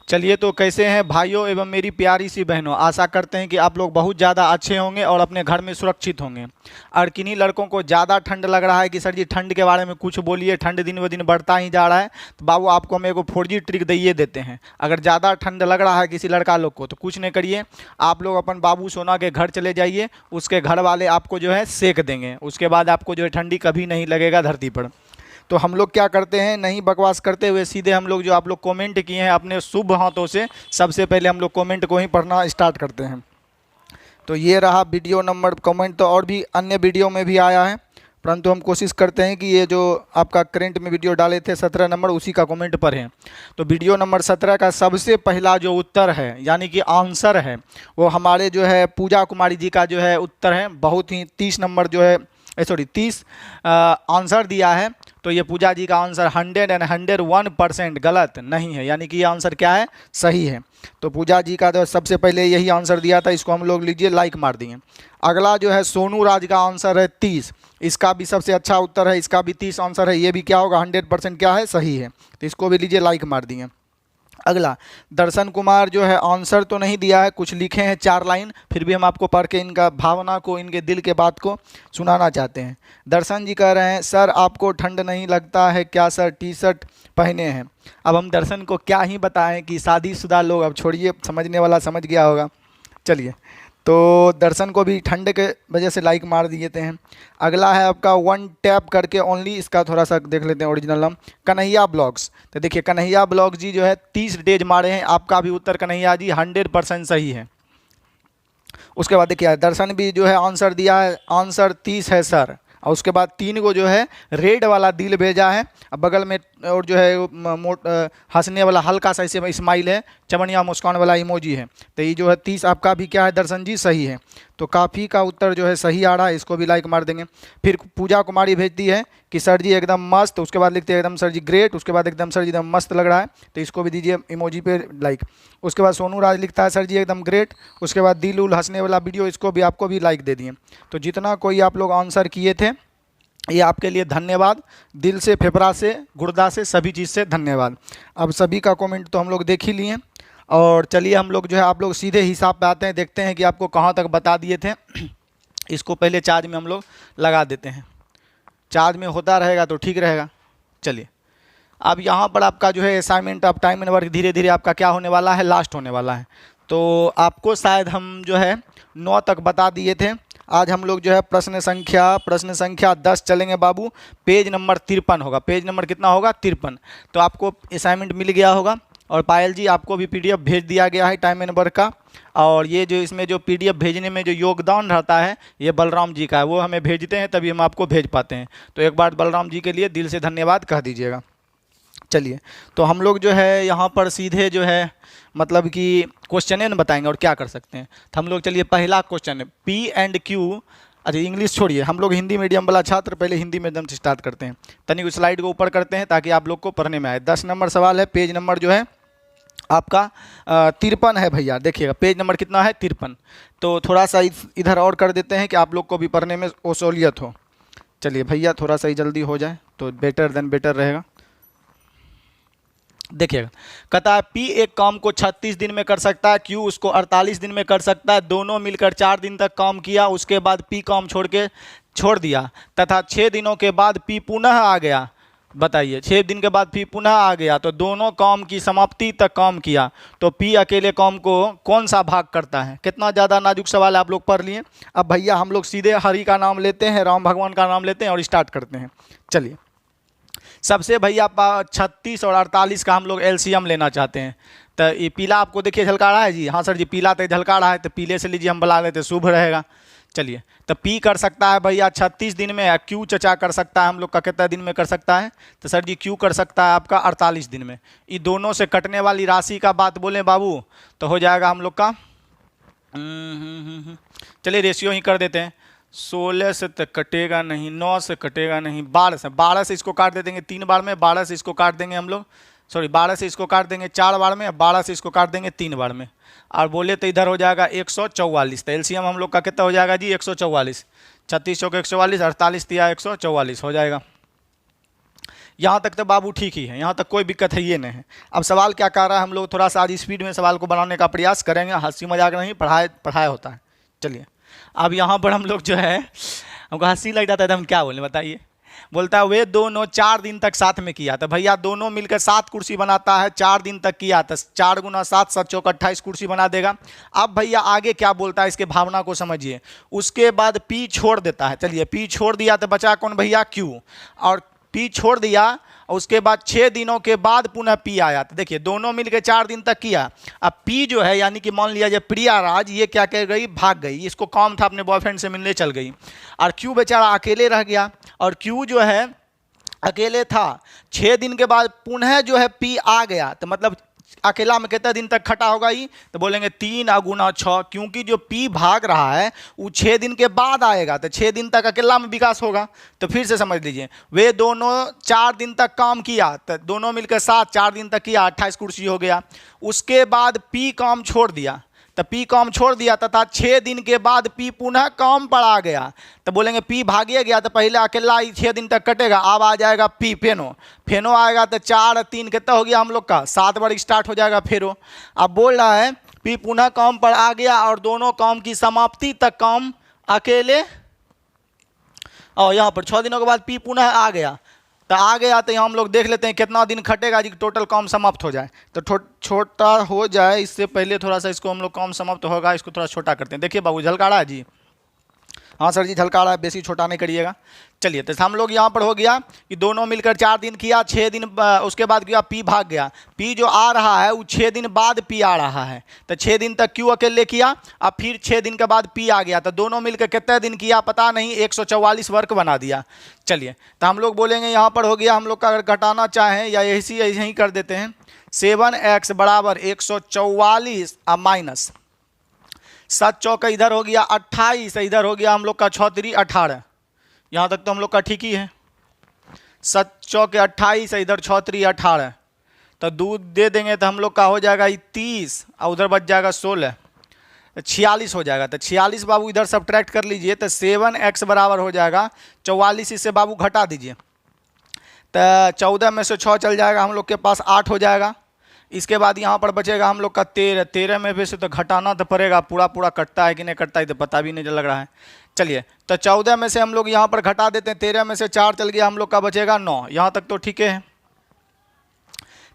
चलिए, तो कैसे हैं भाइयों एवं मेरी प्यारी सी बहनों। आशा करते हैं कि आप लोग बहुत ज़्यादा अच्छे होंगे और अपने घर में सुरक्षित होंगे। और किन्हीं लड़कों को ज़्यादा ठंड लग रहा है कि सर जी ठंड के बारे में कुछ बोलिए, ठंड दिन ब दिन बढ़ता ही जा रहा है। तो बाबू आपको हम एगो 4G ट्रिक दिए देते हैं। अगर ज़्यादा ठंड लग रहा है किसी लड़का लोग को तो कुछ नहीं करिए, आप लोग अपन बाबू सोना के घर चले जाइए, उसके घर वाले आपको जो है सेक देंगे। उसके बाद आपको जो है ठंडी कभी नहीं लगेगा धरती पर। तो हम लोग क्या करते हैं, नहीं बकवास करते हुए सीधे हम लोग जो आप लोग कमेंट किए हैं अपने शुभ हाथों से, सबसे पहले हम लोग कमेंट को ही पढ़ना स्टार्ट करते हैं। तो ये रहा वीडियो नंबर। कमेंट तो और भी अन्य वीडियो में भी आया है, परंतु हम कोशिश करते हैं कि ये जो आपका करंट में वीडियो डाले थे 17 नंबर, उसी का कमेंट पढ़ें। तो वीडियो नंबर 17 का सबसे पहला जो उत्तर है यानी कि आंसर है, वो हमारे जो है पूजा कुमारी जी का जो है उत्तर है। बहुत ही 30 नंबर जो है 30 आंसर दिया है। तो ये पूजा जी का आंसर 101% गलत नहीं है, यानी कि ये आंसर क्या है, सही है। तो पूजा जी का तो सबसे पहले यही आंसर दिया था, इसको हम लोग लीजिए लाइक मार दिए। अगला जो है सोनू राज का आंसर है 30, इसका भी सबसे अच्छा उत्तर है, इसका भी 30 आंसर है। ये भी क्या होगा, 100% क्या है, सही है। तो इसको भी लीजिए लाइक मार दिए। अगला दर्शन कुमार जो है आंसर तो नहीं दिया है, कुछ लिखे हैं 4 लाइन, फिर भी हम आपको पढ़ के इनका भावना को, इनके दिल के बात को सुनाना चाहते हैं। दर्शन जी कह रहे हैं सर आपको ठंड नहीं लगता है क्या सर, टी शर्ट पहने हैं। अब हम दर्शन को क्या ही बताएं कि शादीशुदा लोग, अब छोड़िए, समझने वाला समझ गया होगा। चलिए, तो दर्शन को भी ठंड के वजह से लाइक मार दिए थे हैं। अगला है आपका 1 टैप करके ओनली, इसका थोड़ा सा देख लेते हैं ओरिजिनल नाम, कन्हैया ब्लॉग्स। तो देखिए कन्हैया ब्लॉग्स जी जो है 30 डेज मारे हैं। आपका भी उत्तर कन्हैया जी 100% सही है। उसके बाद देखिए दर्शन भी जो है आंसर दिया है, आंसर 30 है सर। और उसके बाद 3 को जो है रेड वाला दिल भेजा है, अब बगल में और जो है हंसने वाला हल्का सा इसे स्माइल है, चमनिया मुस्कान वाला इमोजी है। तो ये जो है 30 आपका भी क्या है दर्शन जी, सही है। तो काफ़ी का उत्तर जो है सही आ रहा है, इसको भी लाइक मार देंगे। फिर पूजा कुमारी भेजती है कि सर जी एकदम मस्त, उसके बाद लिखते हैं एकदम सर जी ग्रेट, उसके बाद एकदम सर जी एकदम मस्त लग रहा है, तो इसको भी दीजिए इमोजी पे लाइक। उसके बाद सोनू राज लिखता है सर जी एकदम ग्रेट, उसके बाद दिल उल हंसने वाला वीडियो, इसको भी आपको भी लाइक दे दिए। तो जितना कोई आप लोग आंसर किए थे ये आपके लिए धन्यवाद, दिल से, फेफड़ा से, गुर्दा से, सभी चीज़ से धन्यवाद। अब सभी का कमेंट तो हम लोग देख ही लिए, और चलिए हम लोग जो है आप लोग सीधे हिसाब पे आते हैं, देखते हैं कि आपको कहाँ तक बता दिए थे। इसको पहले चार्ज में हम लोग लगा देते हैं, चार्ज में होता रहेगा तो ठीक रहेगा। चलिए, अब यहाँ पर आपका जो है assignment of time and work धीरे धीरे आपका क्या होने वाला है, लास्ट होने वाला है। तो आपको शायद हम जो है 9 तक बता दिए थे। आज हम लोग जो है प्रश्न संख्या 10 चलेंगे बाबू। पेज नंबर 53 होगा, पेज नंबर कितना होगा, 53। तो आपको असाइनमेंट मिल गया होगा, और पायल जी आपको भी PDF भेज दिया गया है टाइम एंड वर्क का। और ये जो इसमें जो PDF भेजने में जो योगदान रहता है ये बलराम जी का है, वो हमें भेजते हैं तभी हम आपको भेज पाते हैं। तो एक बार बलराम जी के लिए दिल से धन्यवाद कह दीजिएगा। चलिए, तो हम लोग जो है यहाँ पर सीधे जो है मतलब कि क्वेश्चन न बताएंगे और क्या कर सकते हैं। तो हम लोग चलिए पहला क्वेश्चन है P&Q। अच्छा इंग्लिश छोड़िए, हम लोग हिंदी मीडियम वाला छात्र, पहले हिंदी मीडियम से स्टार्ट करते हैं। तनिक स्लाइड को ऊपर करते हैं ताकि आप लोग को पढ़ने में आए। 10 नंबर सवाल है, पेज नंबर जो है आपका 53 है भैया। देखिएगा पेज नंबर कितना है, 53। तो थोड़ा सा इधर और कर देते हैं कि आप लोग को भी पढ़ने में ओसोलियत हो। चलिए भैया थोड़ा सा ही जल्दी हो जाए तो बेटर देन बेटर रहेगा। देखिएगा, कहता है P एक काम को 36 दिन में कर सकता है, Q उसको 48 दिन में कर सकता है। दोनों मिलकर 4 दिन तक काम किया, उसके बाद P काम छोड़ दिया तथा 6 दिनों के बाद P पुनः आ गया। बताइए 6 दिन के बाद P पुनः आ गया तो दोनों काम की समाप्ति तक काम किया, तो P अकेले काम को कौन सा भाग करता है। कितना ज़्यादा नाजुक सवाल आप लोग पढ़ लिए। अब भैया हम लोग सीधे हरि का नाम लेते हैं, राम भगवान का नाम लेते हैं और स्टार्ट करते हैं। चलिए, सबसे भैया 36 और 48 का हम लोग LCM लेना चाहते हैं। तो ये पीला आपको देखिए झलका रहा है जी, हाँ सर जी पीला तो झलका रहा है, तो पीले से लीजिए, हम बुला लेते शुभ रहेगा। चलिए, तो P कर सकता है भैया 36 दिन में, Q चचा कर सकता है हम लोग का कितना दिन में कर सकता है, तो सर जी Q कर सकता है आपका 48 दिन में। ये दोनों से कटने वाली राशि का बात बोलें बाबू तो हो जाएगा हम लोग का चलिए रेशियो ही कर देते हैं। 16 से तो कटेगा नहीं, 9 से कटेगा नहीं, 12 से इसको काट दे देंगे 3 बार में, 12 से इसको काट देंगे हम लोग, सॉरी 12 से इसको काट देंगे 4 बार में, 12 से इसको काट देंगे 3 बार में, और बोले तो इधर हो जाएगा 144। तो LCM हम लोग का कितना हो जाएगा जी, 144। 36 चौके 144, 48 तिया 144 हो जाएगा। यहाँ तक तो बाबू ठीक ही है, यहाँ तक कोई दिक्कत है ये नहीं है। अब सवाल क्या कर रहा है, हम लोग थोड़ा सा आज स्पीड में सवाल को बनाने का प्रयास करेंगे, हंसी मजाक नहीं, पढ़ाया होता है। चलिए अब यहाँ पर हम लोग जो है, हमको हंसी लग जाता है तो हम क्या बोलें बताइए। बोलता है वे दोनों 4 दिन तक साथ में किया, तो भैया दोनों मिलकर 7 कुर्सी बनाता है, 4 दिन तक किया तो 4 गुना 7, 7 चौक 28 कुर्सी बना देगा। अब भैया आगे क्या बोलता है, इसके भावना को समझिए। उसके बाद पी छोड़ देता है, चलिए पी छोड़ दिया तो बचा कौन भैया, क्यू, और पी छोड़ दिया और उसके बाद 6 दिनों के बाद पुनः पी आया। तो देखिए दोनों मिलकर 4 दिन तक किया। अब पी जो है यानी कि मान लिया जाए प्रियाराज, ये क्या कर गई, भाग गई, इसको काम था अपने बॉयफ्रेंड से मिलने चल गई, और क्यू बेचारा अकेले रह गया। और क्यू जो है अकेले था, 6 दिन के बाद पुनः जो है पी आ गया, तो मतलब अकेला में कितने दिन तक खटा होगा ही, तो बोलेंगे 3 गुना 6, क्योंकि जो पी भाग रहा है वो 6 दिन के बाद आएगा, तो 6 दिन तक अकेला में विकास होगा। तो फिर से समझ लीजिए, वे दोनों 4 दिन तक काम किया, तो दोनों मिलकर 7, 4 दिन तक किया, 28 कुर्सी हो गया। उसके बाद पी काम छोड़ दिया, तो पी काम छोड़ दिया तथा 6 दिन के बाद पी पुनः काम पर आ गया, तो बोलेंगे पी भागे गया, तो पहले अकेला ही 6 दिन तक कटेगा, अब आ जाएगा पी फेनो आएगा, तो 4 3 कितना हो गया हम लोग का, 7 बार स्टार्ट हो जाएगा फेरो। अब बोल रहा है पी पुनः काम पर आ गया और दोनों काम की समाप्ति तक काम अकेले, और यहाँ पर 6 दिनों के बाद पी पुनः आ गया, तो आ गया, तो यहाँ हम लोग देख लेते हैं कितना दिन खटेगा जी टोटल काम समाप्त हो जाए। तो छोटा हो जाए इससे पहले थोड़ा सा इसको हम लोग काम समाप्त होगा, इसको थोड़ा छोटा करते हैं। देखिए बाबू झलकाड़ा है जी, हाँ सर जी झलकाड़ा है, बेसी छोटा नहीं करिएगा। चलिए तो हम लोग यहाँ पर हो गया कि दोनों मिलकर 4 दिन किया, 6 दिन उसके बाद किया, पी भाग गया। पी जो आ रहा है वो 6 दिन बाद पी आ रहा है, तो 6 दिन तक क्यों अकेले किया, अब फिर 6 दिन के बाद पी आ गया, तो दोनों मिलकर कितने दिन किया पता नहीं, 144 वर्क बना दिया। चलिए तो हम लोग बोलेंगे यहाँ पर हो गया, हम लोग का अगर घटाना चाहें या यही कर देते हैं, 7x बराबर 144 अब माइनस 7 चौका इधर हो गया 28, इधर हो गया हम लोग का 6 3 18, यहाँ तक तो हम लोग का ठीक ही है। 7 चौके 28, इधर 6 3 18, तो दूध दे देंगे तो हम लोग का हो जाएगा 30 और उधर बच जाएगा 16, 46 हो जाएगा। तो 46 बाबू इधर सब्ट्रैक्ट कर लीजिए, तो 7x बराबर हो जाएगा 44, इससे बाबू घटा दीजिए, तो 14 में से 6 चल जाएगा, हम लोग के पास 8 हो जाएगा। इसके बाद यहाँ पर बचेगा हम लोग का 13 में से तो घटाना तो पड़ेगा, पूरा कटता है कि नहीं कटता है तो पता भी नहीं लग रहा है। चलिए तो 14 में से हम लोग यहाँ पर घटा देते हैं, 13 में से 4 चल गया, हम लोग का बचेगा 9, यहाँ तक तो ठीक है।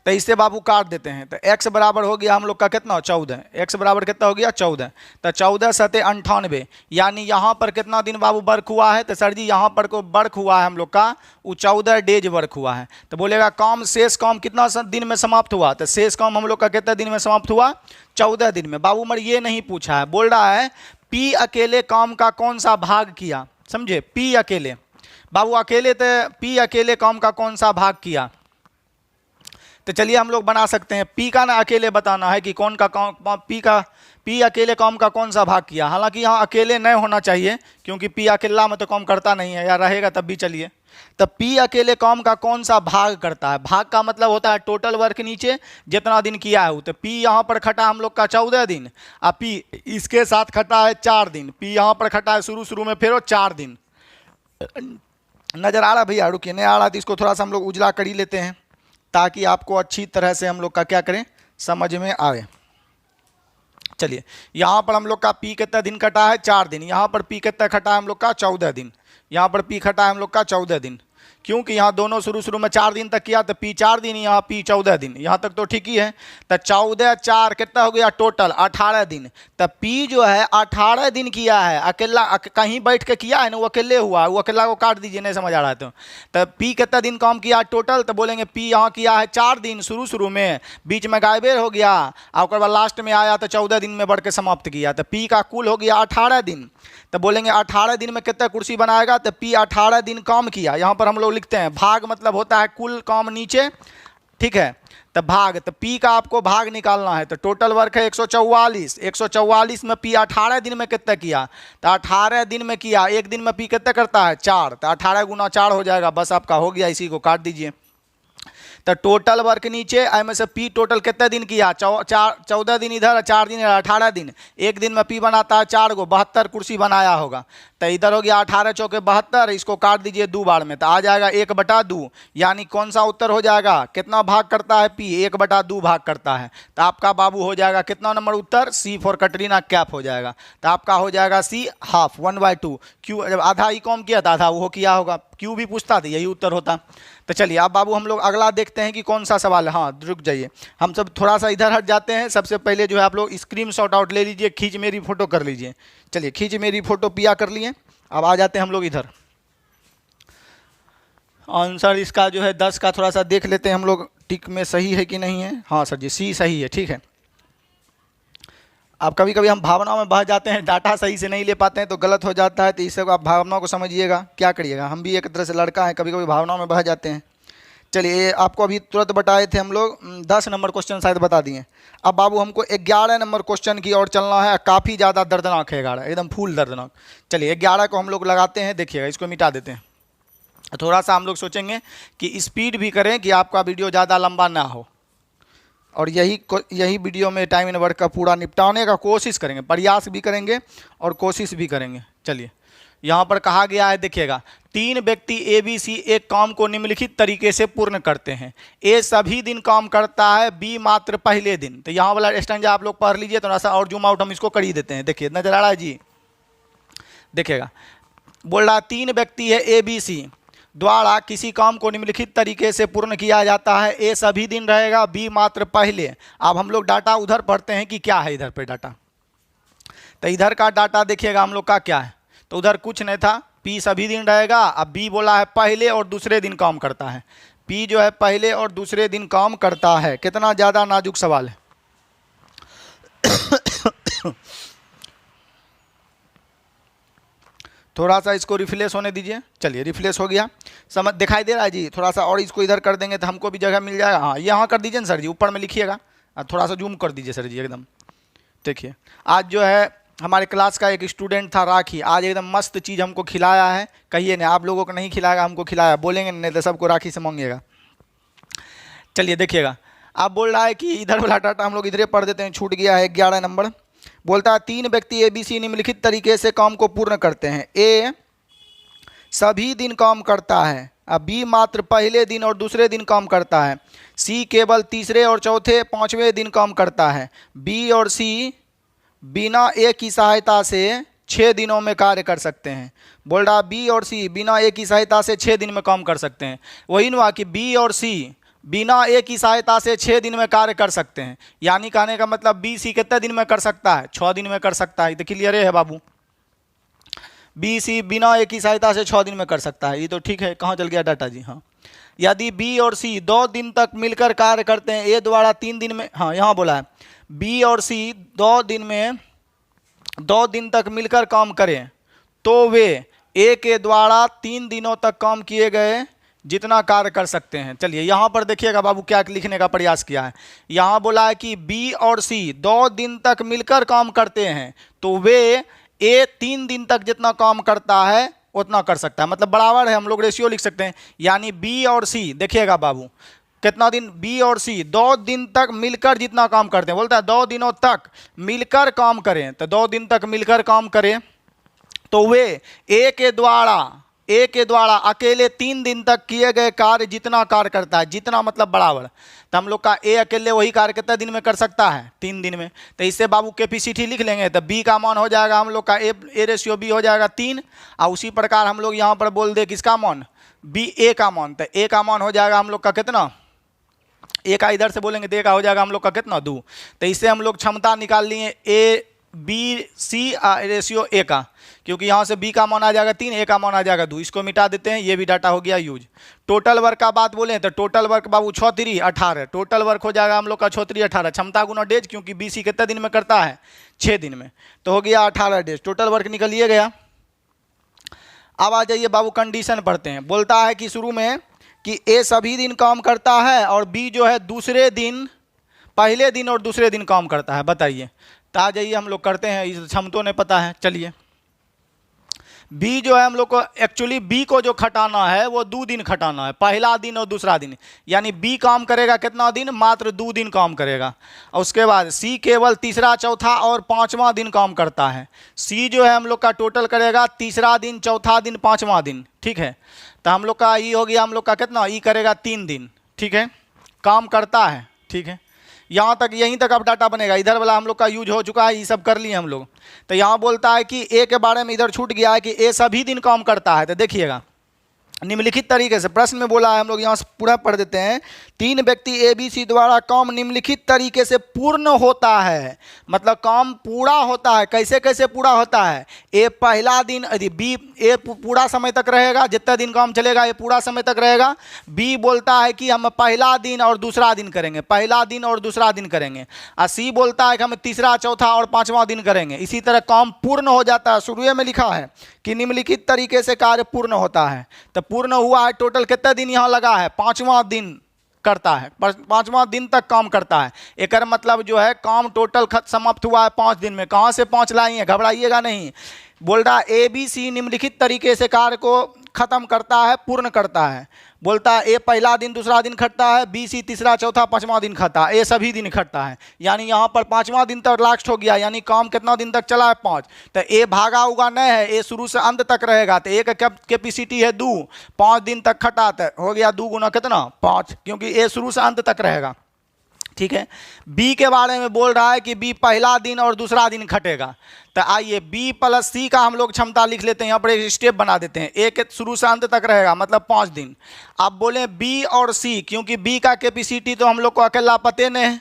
तो इससे बाबू काट देते हैं, तो x बराबर हो गया हम लोग का कितना 14, x बराबर कितना हो गया 14, तो 14 सते 98, यानी यहाँ पर कितना दिन बाबू वर्क हुआ है, तो सर जी यहाँ पर को वर्क हुआ है हम लोग का वो 14 डेज वर्क हुआ है। तो बोलेगा काम शेष काम कितना दिन में समाप्त हुआ, तो शेष काम हम लोग का कितने दिन में समाप्त हुआ, 14 दिन में। बाबू मर ये नहीं पूछा है, बोल रहा है पी अकेले काम का कौन सा भाग किया, समझे, पी अकेले, बाबू अकेले, तो पी अकेले काम का कौन सा भाग किया। तो चलिए हम लोग बना सकते हैं, पी का ना अकेले बताना है कि कौन का काम, पी अकेले काम का कौन सा भाग किया। हालांकि यहाँ अकेले नहीं होना चाहिए क्योंकि पी अकेला में तो काम करता नहीं है, या रहेगा तब भी चलिए। तो पी अकेले काम का कौन सा भाग करता है, भाग का मतलब होता है टोटल वर्क नीचे जितना दिन किया है। तो पी यहाँ पर खटा हम लोग का 14 दिन, और पी इसके साथ खटा है 4 दिन, पी यहाँ पर खटा है शुरू में फिर 4 दिन। नजर आ रहा भैया, रुकिए नहीं आ रहा तो इसको थोड़ा सा हम लोग उजला कर ही लेते हैं ताकि आपको अच्छी तरह से हम लोग का क्या करें समझ में आए। चलिए यहाँ पर हम लोग का पी कितना दिन कटा है 4 दिन, यहाँ पर पी कितना खटा है हम लोग का 14 दिन, यहाँ पर पी खटा है हम लोग का 14 दिन, क्योंकि यहाँ दोनों शुरू में 4 दिन तक किया तो पी 4 दिन, यहाँ पी 14 दिन, यहाँ तक तो ठीक ही है। तो 14 4 कितना हो गया टोटल 18 दिन। तो पी जो है 18 दिन किया है, अकेला कहीं बैठ के किया है ना, वो अकेले हुआ है, वो अकेला को काट दीजिए नहीं समझ आ रहा है तो पी कितना दिन काम किया टोटल, तो बोलेंगे पी यहाँ किया है 4 दिन शुरू में, बीच में गायबेर हो गया और बाद लास्ट में आया तो 14 दिन में बढ़ के समाप्त किया, तो पी का कुल हो गया 18 दिन। तो बोलेंगे 18 दिन में कितना कुर्सी बनाएगा, तो पी 18 दिन काम किया। यहाँ पर हम लोग लिखते हैं भाग मतलब होता है कुल काम नीचे, ठीक है, तो भाग, तो पी का आपको भाग निकालना है। तो टोटल वर्क है 144, 144 में पी 18 दिन में कितना किया, तो 18 दिन में किया, एक दिन में पी कितना करता है 4, तो 18 गुना 4 हो जाएगा, बस आपका हो गया, इसी को काट दीजिए। तो टोटल वर्क नीचे में से पी टोटल कितने दिन किया, 14 दिन इधर, 4 दिन इधर, 18 दिन। एक दिन में पी बनाता है 4 गो, 72 कुर्सी बनाया होगा। तो इधर हो गया 18 चौके 72, इसको काट दीजिए 2 बार में तो आ जाएगा 1/2। यानी कौन सा उत्तर हो जाएगा, कितना भाग करता है पी, 1/2 भाग करता है। तो आपका बाबू हो जाएगा कितना नंबर उत्तर, सी फॉर कटरीना कैफ हो जाएगा। तो आपका हो जाएगा सी हाफ 1/2। क्यू जब आधा ही कम किया था, आधा वो किया होगा, क्यू भी पूछता था यही उत्तर होता। तो चलिए अब बाबू हम लोग अगला देखते हैं कि कौन सा सवाल है। हाँ रुक जाइए, हम सब थोड़ा सा इधर हट जाते हैं। सबसे पहले जो है आप लोग स्क्रीनशॉट आउट ले लीजिए, खींच मेरी फोटो कर लीजिए। चलिए खींच मेरी फोटो पिया कर लिए। अब आ जाते हैं हम लोग इधर। आंसर इसका जो है 10 का थोड़ा सा देख लेते हैं हम लोग, टिक में सही है कि नहीं है। हाँ सर जी सी सही है, ठीक है। अब कभी कभी हम भावनाओं में बह जाते हैं, डाटा सही से नहीं ले पाते हैं तो गलत हो जाता है। तो इससे आप भावनाओं को समझिएगा, क्या करिएगा, हम भी एक तरह से लड़का है, कभी कभी भावनाओं में बह जाते हैं। चलिए आपको अभी तुरंत बताए थे हम लोग 10 नंबर क्वेश्चन शायद बता दिए। अब बाबू हमको 11 नंबर क्वेश्चन की ओर चलना है। काफ़ी ज़्यादा दर्दनाक है 11, एकदम फुल दर्दनाक। चलिए 11 को हम लोग लगाते हैं, देखिएगा इसको मिटा देते हैं। थोड़ा सा हम लोग सोचेंगे कि स्पीड भी करें कि आपका वीडियो ज़्यादा लंबा ना हो, और यही वीडियो में टाइम इन वर्क का पूरा निपटाने का कोशिश करेंगे, प्रयास भी करेंगे और कोशिश भी करेंगे। चलिए यहाँ पर कहा गया है, देखिएगा 3 व्यक्ति ABC एक काम को निम्नलिखित तरीके से पूर्ण करते हैं। ए सभी दिन काम करता है, बी मात्र पहले दिन। तो यहाँ वाला स्टैंजा आप लोग पढ़ लीजिए, थोड़ा सा और जूम आउट हम इसको कर ही देते हैं। देखिए नजर आ रहा है जी, देखिएगा बोल रहा 3 व्यक्ति है ABC द्वारा किसी काम को निम्नलिखित तरीके से पूर्ण किया जाता है। ए सभी दिन रहेगा, बी मात्र पहले। अब हम लोग डाटा उधर पढ़ते हैं कि क्या है इधर पे डाटा। तो इधर का डाटा देखिएगा हम लोग का क्या है, तो उधर कुछ नहीं था, पी सभी दिन रहेगा। अब बी बोला है पहले और दूसरे दिन काम करता है। पी जो है पहले और दूसरे दिन काम करता है। कितना ज़्यादा नाजुक सवाल है। थोड़ा सा इसको रिफ्रेश होने दीजिए। चलिए रिफ्रेश हो गया, समझ दिखाई दे रहा है जी। थोड़ा सा और इसको इधर कर देंगे तो हमको भी जगह मिल जाएगा। हाँ यहाँ कर दीजिए ना सर जी, ऊपर में लिखिएगा, थोड़ा सा जूम कर दीजिए सर जी एकदम। देखिए आज जो है हमारे क्लास का एक स्टूडेंट था राखी, आज एकदम मस्त चीज़ हमको खिलाया है। कहिए ना, आप लोगों को नहीं खिलाएगा, हमको खिलाया, बोलेंगे नहीं तो सबको राखी से मांगिएगा। चलिए देखिएगा, आप बोल रहा है कि इधर वाला डाटा हम लोग इधरे पढ़ देते हैं, छूट गया है 11 नंबर। बोलता है 3 व्यक्ति ABC निम्नलिखित तरीके से काम को पूर्ण करते हैं। ए सभी दिन काम करता है, अब बी मात्र पहले दिन और दूसरे दिन काम करता है। सी केवल तीसरे और चौथे 5वें दिन काम करता है। बी और सी बिना ए की सहायता से 6 दिनों में कार्य कर सकते हैं। बोल रहा बी और सी बिना ए की सहायता से 6 दिन में काम कर सकते हैं। वही ना कि बी और सी बिना ए की सहायता से 6 दिन में कार्य कर सकते हैं। यानी कहने का मतलब बी सी कितने दिन में कर सकता है, 6 दिन में कर सकता है। तो क्लियर है बाबू, बी सी बिना ए की सहायता से 6 दिन में कर सकता है। ये तो ठीक है। कहाँ चल गया डाटा जी, हाँ। यदि बी और सी 2 दिन तक मिलकर कार्य करते हैं, ए द्वारा 3 दिन में, हाँ यहाँ बोला है बी और सी 2 दिन तक मिलकर काम करें तो वे ए के द्वारा 3 दिनों तक काम किए गए जितना कार्य कर सकते हैं। चलिए यहाँ पर देखिएगा बाबू क्या लिखने का प्रयास किया है। यहाँ बोला है कि बी और सी 2 दिन तक मिलकर काम करते हैं तो वे ए 3 दिन तक जितना काम करता है उतना कर सकता है। मतलब बराबर है, हम लोग रेशियो लिख सकते हैं। यानी बी और सी देखिएगा बाबू कितना दिन, बी और सी 2 दिन तक मिलकर जितना काम करते हैं, बोलता है 2 दिनों तक मिलकर काम करें। तो 2 दिन तक मिलकर काम करें तो वे ए के द्वारा अकेले 3 दिन तक किए गए कार्य जितना कार्य करता है। जितना मतलब बराबर, तो हम लोग का ए अकेले वही कार्य कितने दिन में कर सकता है, 3 दिन में। तो इससे बाबू कैपेसिटी लिख लेंगे। तो बी का मान हो जाएगा हम लोग का ए रेशियो बी हो जाएगा 3। और उसी प्रकार हम लोग यहाँ पर बोल दे किसका मान, बी ए का मान। तो ए का मान हो जाएगा हम लोग का कितना, ए का इधर से बोलेंगे तो ए का हो जाएगा हम लोग का कितना, 2। तो इससे हम लोग क्षमता निकाल लिए A B C ratio A का, क्योंकि यहाँ से बी का मान आ जाएगा 3, ए का मान आ जाएगा 2। इसको मिटा देते हैं, ये भी डाटा हो गया यूज। टोटल वर्क का बात बोले तो टोटल वर्क बाबू 6 3 18, टोटल वर्क हो जाएगा हम लोग का 6 3 18। क्षमता गुना डेज, क्योंकि बी सी कितने दिन में करता है, 6 दिन में, तो हो गया 18 डेज। टोटल वर्क निकलिए गया। अब आ जाइए बाबू कंडीशन पढ़ते हैं। बोलता है कि शुरू में कि ए सभी दिन काम करता है और बी जो है दूसरे दिन, पहले दिन और दूसरे दिन काम करता है। बताइए, तो आ जाइए हम लोग करते हैं, इस क्षमतों ने पता है। चलिए बी जो है हम लोग को एक्चुअली बी को जो खटाना है वो 2 दिन खटाना है, पहला दिन और दूसरा दिन, यानी बी काम करेगा कितना दिन, मात्र 2 दिन काम करेगा। और उसके बाद सी केवल तीसरा, चौथा और पांचवा दिन काम करता है। सी जो है हम लोग का टोटल करेगा तीसरा दिन, चौथा दिन, पांचवा दिन, ठीक है। तो हम लोग का ई हो गया हम लोग का कितना, ई करेगा 3 दिन, ठीक है, काम करता है, ठीक है। यहाँ तक, यहीं तक अब डाटा बनेगा, इधर वाला हम लोग का यूज हो चुका है, ये सब कर लिए हम लोग। तो यहाँ बोलता है कि ए के बारे में इधर छूट गया है कि ए सभी दिन काम करता है। तो देखिएगा निम्नलिखित तरीके से प्रश्न में बोला है, हम लोग यहाँ से पूरा पढ़ देते हैं। 3 व्यक्ति ए बी सी द्वारा काम निम्नलिखित तरीके से पूर्ण होता है, मतलब काम पूरा होता है। कैसे कैसे पूरा होता है, ए पहला दिन, यदि बी, ए पूरा समय तक रहेगा, जितना दिन काम चलेगा ये पूरा समय तक रहेगा। बी बोलता है कि हम पहला दिन और दूसरा दिन करेंगे, पहला दिन और दूसरा दिन करेंगे। और सी बोलता है कि हम तीसरा, चौथा और पांचवा दिन करेंगे। इसी तरह काम पूर्ण हो जाता है। शुरू में लिखा है कि निम्नलिखित तरीके से कार्य पूर्ण होता है, तो पूर्ण हुआ है। टोटल कितना दिन यहाँ लगा है, 5वां दिन करता है, 5वां दिन तक काम करता है। एक मतलब जो है काम टोटल समाप्त हुआ है 5 दिन में। कहाँ से 5 लाई है, घबराइएगा नहीं। बोल रहा है ए बी सी निम्नलिखित तरीके से कार्य को खत्म करता है, पूर्ण करता है। बोलता है ए पहला दिन, दूसरा दिन खटता है, बी सी तीसरा, चौथा, पांचवां दिन खाता है, ए सभी दिन खटता है। यानी यहाँ पर 5वां दिन तक लास्ट हो गया, यानी काम कितना दिन तक चला है, 5। तो ए भागा उगा नहीं है, ए शुरू से अंत तक रहेगा। तो ए का कैपेसिटी है 2, 5 दिन तक खटा, तो हो गया 2 गुना कितना, 5, क्योंकि ए शुरू से अंत तक रहेगा, ठीक है। बी के बारे में बोल रहा है कि बी पहला दिन और दूसरा दिन खटेगा। तो आइए बी प्लस सी का हम लोग क्षमता लिख लेते हैं, यहाँ पर एक स्टेप बना देते हैं। ए के शुरू से अंत तक रहेगा, मतलब 5 दिन। अब बोले बी और सी, क्योंकि बी का कैपेसिटी तो हम लोग को अकेला पते नहीं है,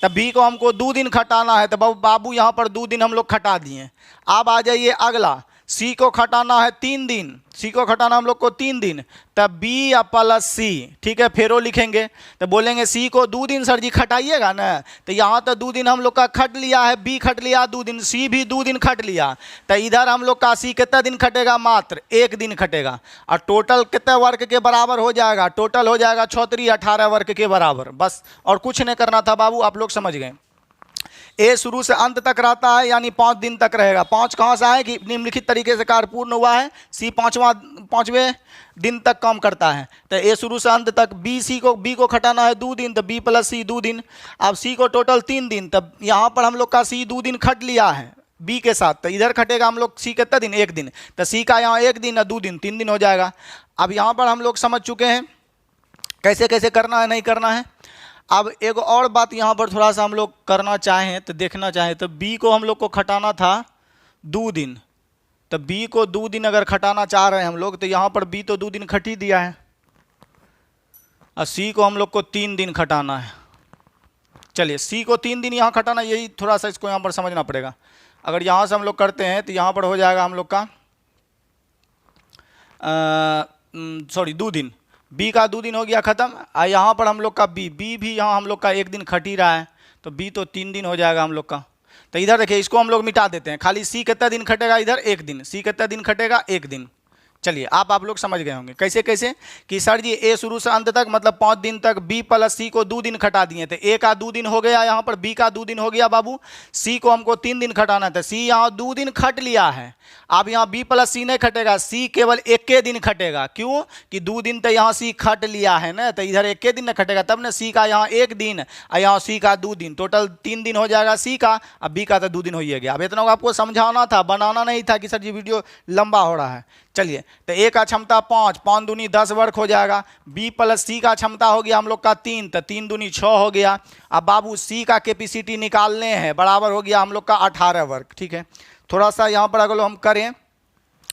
तो बी को हमको 2 दिन खटाना है। तो बाबू यहाँ पर 2 दिन हम लोग खटा दिए। अब आ जाइए अगला, सी को खटाना है 3 दिन, सी को खटाना हम लोग को 3 दिन, तब बी प्लस सी, ठीक है, फेरो लिखेंगे। तो बोलेंगे सी को 2 दिन सर जी खटाइएगा ना, तो यहाँ तो 2 दिन हम लोग का खट लिया है, बी खट लिया 2 दिन, सी भी 2 दिन खट लिया। तो इधर हम लोग का सी कितना दिन खटेगा, मात्र 1 दिन खटेगा। और टोटल कितने वर्क के बराबर हो जाएगा, टोटल हो जाएगा 34, 18 वर्क के बराबर, बस। और कुछ नहीं करना था बाबू, आप लोग समझ गए। ए शुरू से अंत तक रहता है, यानी 5 दिन तक रहेगा। 5 कहाँ से आए कि निम्नलिखित तरीके से कार्य पूर्ण हुआ है। सी 5वें दिन तक काम करता है। तो ए शुरू से अंत तक, बी को खटाना है 2 दिन, तो बी प्लस सी 2 दिन। अब सी को टोटल 3 दिन, तब यहाँ पर हम लोग का सी 2 दिन खट लिया है बी के साथ, तो इधर खटेगा हम लोग सी कितना दिन, 1 दिन। तो सी का यहाँ 1 दिन और 2 दिन, 3 दिन हो जाएगा। अब यहाँ पर हम लोग समझ चुके हैं कैसे कैसे करना है, नहीं करना है। अब एक और बात यहाँ पर थोड़ा सा हम लोग करना चाहें तो देखना चाहें, तो बी को हम लोग को खटाना था 2 दिन, तो बी को 2 दिन अगर खटाना चाह रहे हैं हम लोग, तो यहाँ पर बी तो 2 दिन खट ही दिया है, और सी को हम लोग को 3 दिन खटाना है। चलिए सी को 3 दिन यहाँ खटाना, यही थोड़ा सा इसको यहाँ पर समझना पड़ेगा। अगर यहाँ से हम लोग करते हैं तो यहाँ पर हो जाएगा हम लोग का 2 दिन, बी का 2 दिन हो गया खत्म। और यहाँ पर हम लोग का बी भी यहाँ हम लोग का 1 दिन खट ही रहा है, तो बी तो 3 दिन हो जाएगा हम लोग का। तो इधर देखिए इसको हम लोग मिटा देते हैं, खाली सी कितना दिन खटेगा, इधर 1 दिन, सी कितना दिन खटेगा, 1 दिन। चलिए आप लोग समझ गए होंगे कैसे कैसे कि सर जी ए शुरू से अंत तक मतलब 5 दिन तक बी प्लस सी को 2 दिन खटा दिए थे। ए का 2 दिन हो गया, यहाँ पर बी का 2 दिन हो गया बाबू। सी को हमको 3 दिन खटाना था, सी यहाँ 2 दिन खट लिया है। अब यहाँ बी प्लस सी नहीं खटेगा, सी केवल 1 दिन खटेगा। क्यों कि 2 दिन तो यहाँ सी खट लिया है ना, तो इधर 1 दिन न खटेगा, तब ना सी का यहाँ 1 दिन और यहाँ सी का 2 दिन, टोटल 3 दिन हो जाएगा सी का। अब बी का तो 2 दिन हो ही गया। अब इतना आपको समझाना था, बनाना नहीं था कि सर जी वीडियो लंबा हो रहा है। चलिए तो ए का क्षमता 5, 5 दूनी 10 वर्क हो जाएगा। बी प्लस सी का क्षमता हो गया हम लोग का 3, तो 3 दूनी 6 हो गया। अब बाबू सी का कैपेसिटी निकालने हैं, बराबर हो गया हम लोग का 18 वर्क। ठीक है, थोड़ा सा यहाँ पर अगर हम करें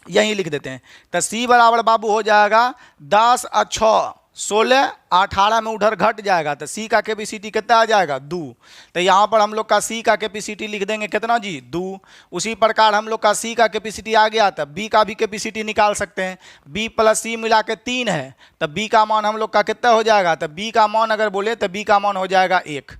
यहीं लिख देते हैं, तो सी बराबर बाबू हो जाएगा 10 और 6 16, 18 में उधर घट जाएगा, तो सी का कैपेसिटी कितना आ जाएगा 2। तो यहाँ पर हम लोग का सी का कैपेसिटी लिख देंगे कितना जी 2। उसी प्रकार हम लोग का सी का कैपेसिटी आ गया, तो बी का भी कैपेसिटी निकाल सकते हैं। बी प्लस सी मिला के 3 है, तो बी का मान हम लोग का कितना हो जाएगा, तो बी का मान अगर बोले तो बी का मान हो जाएगा 1।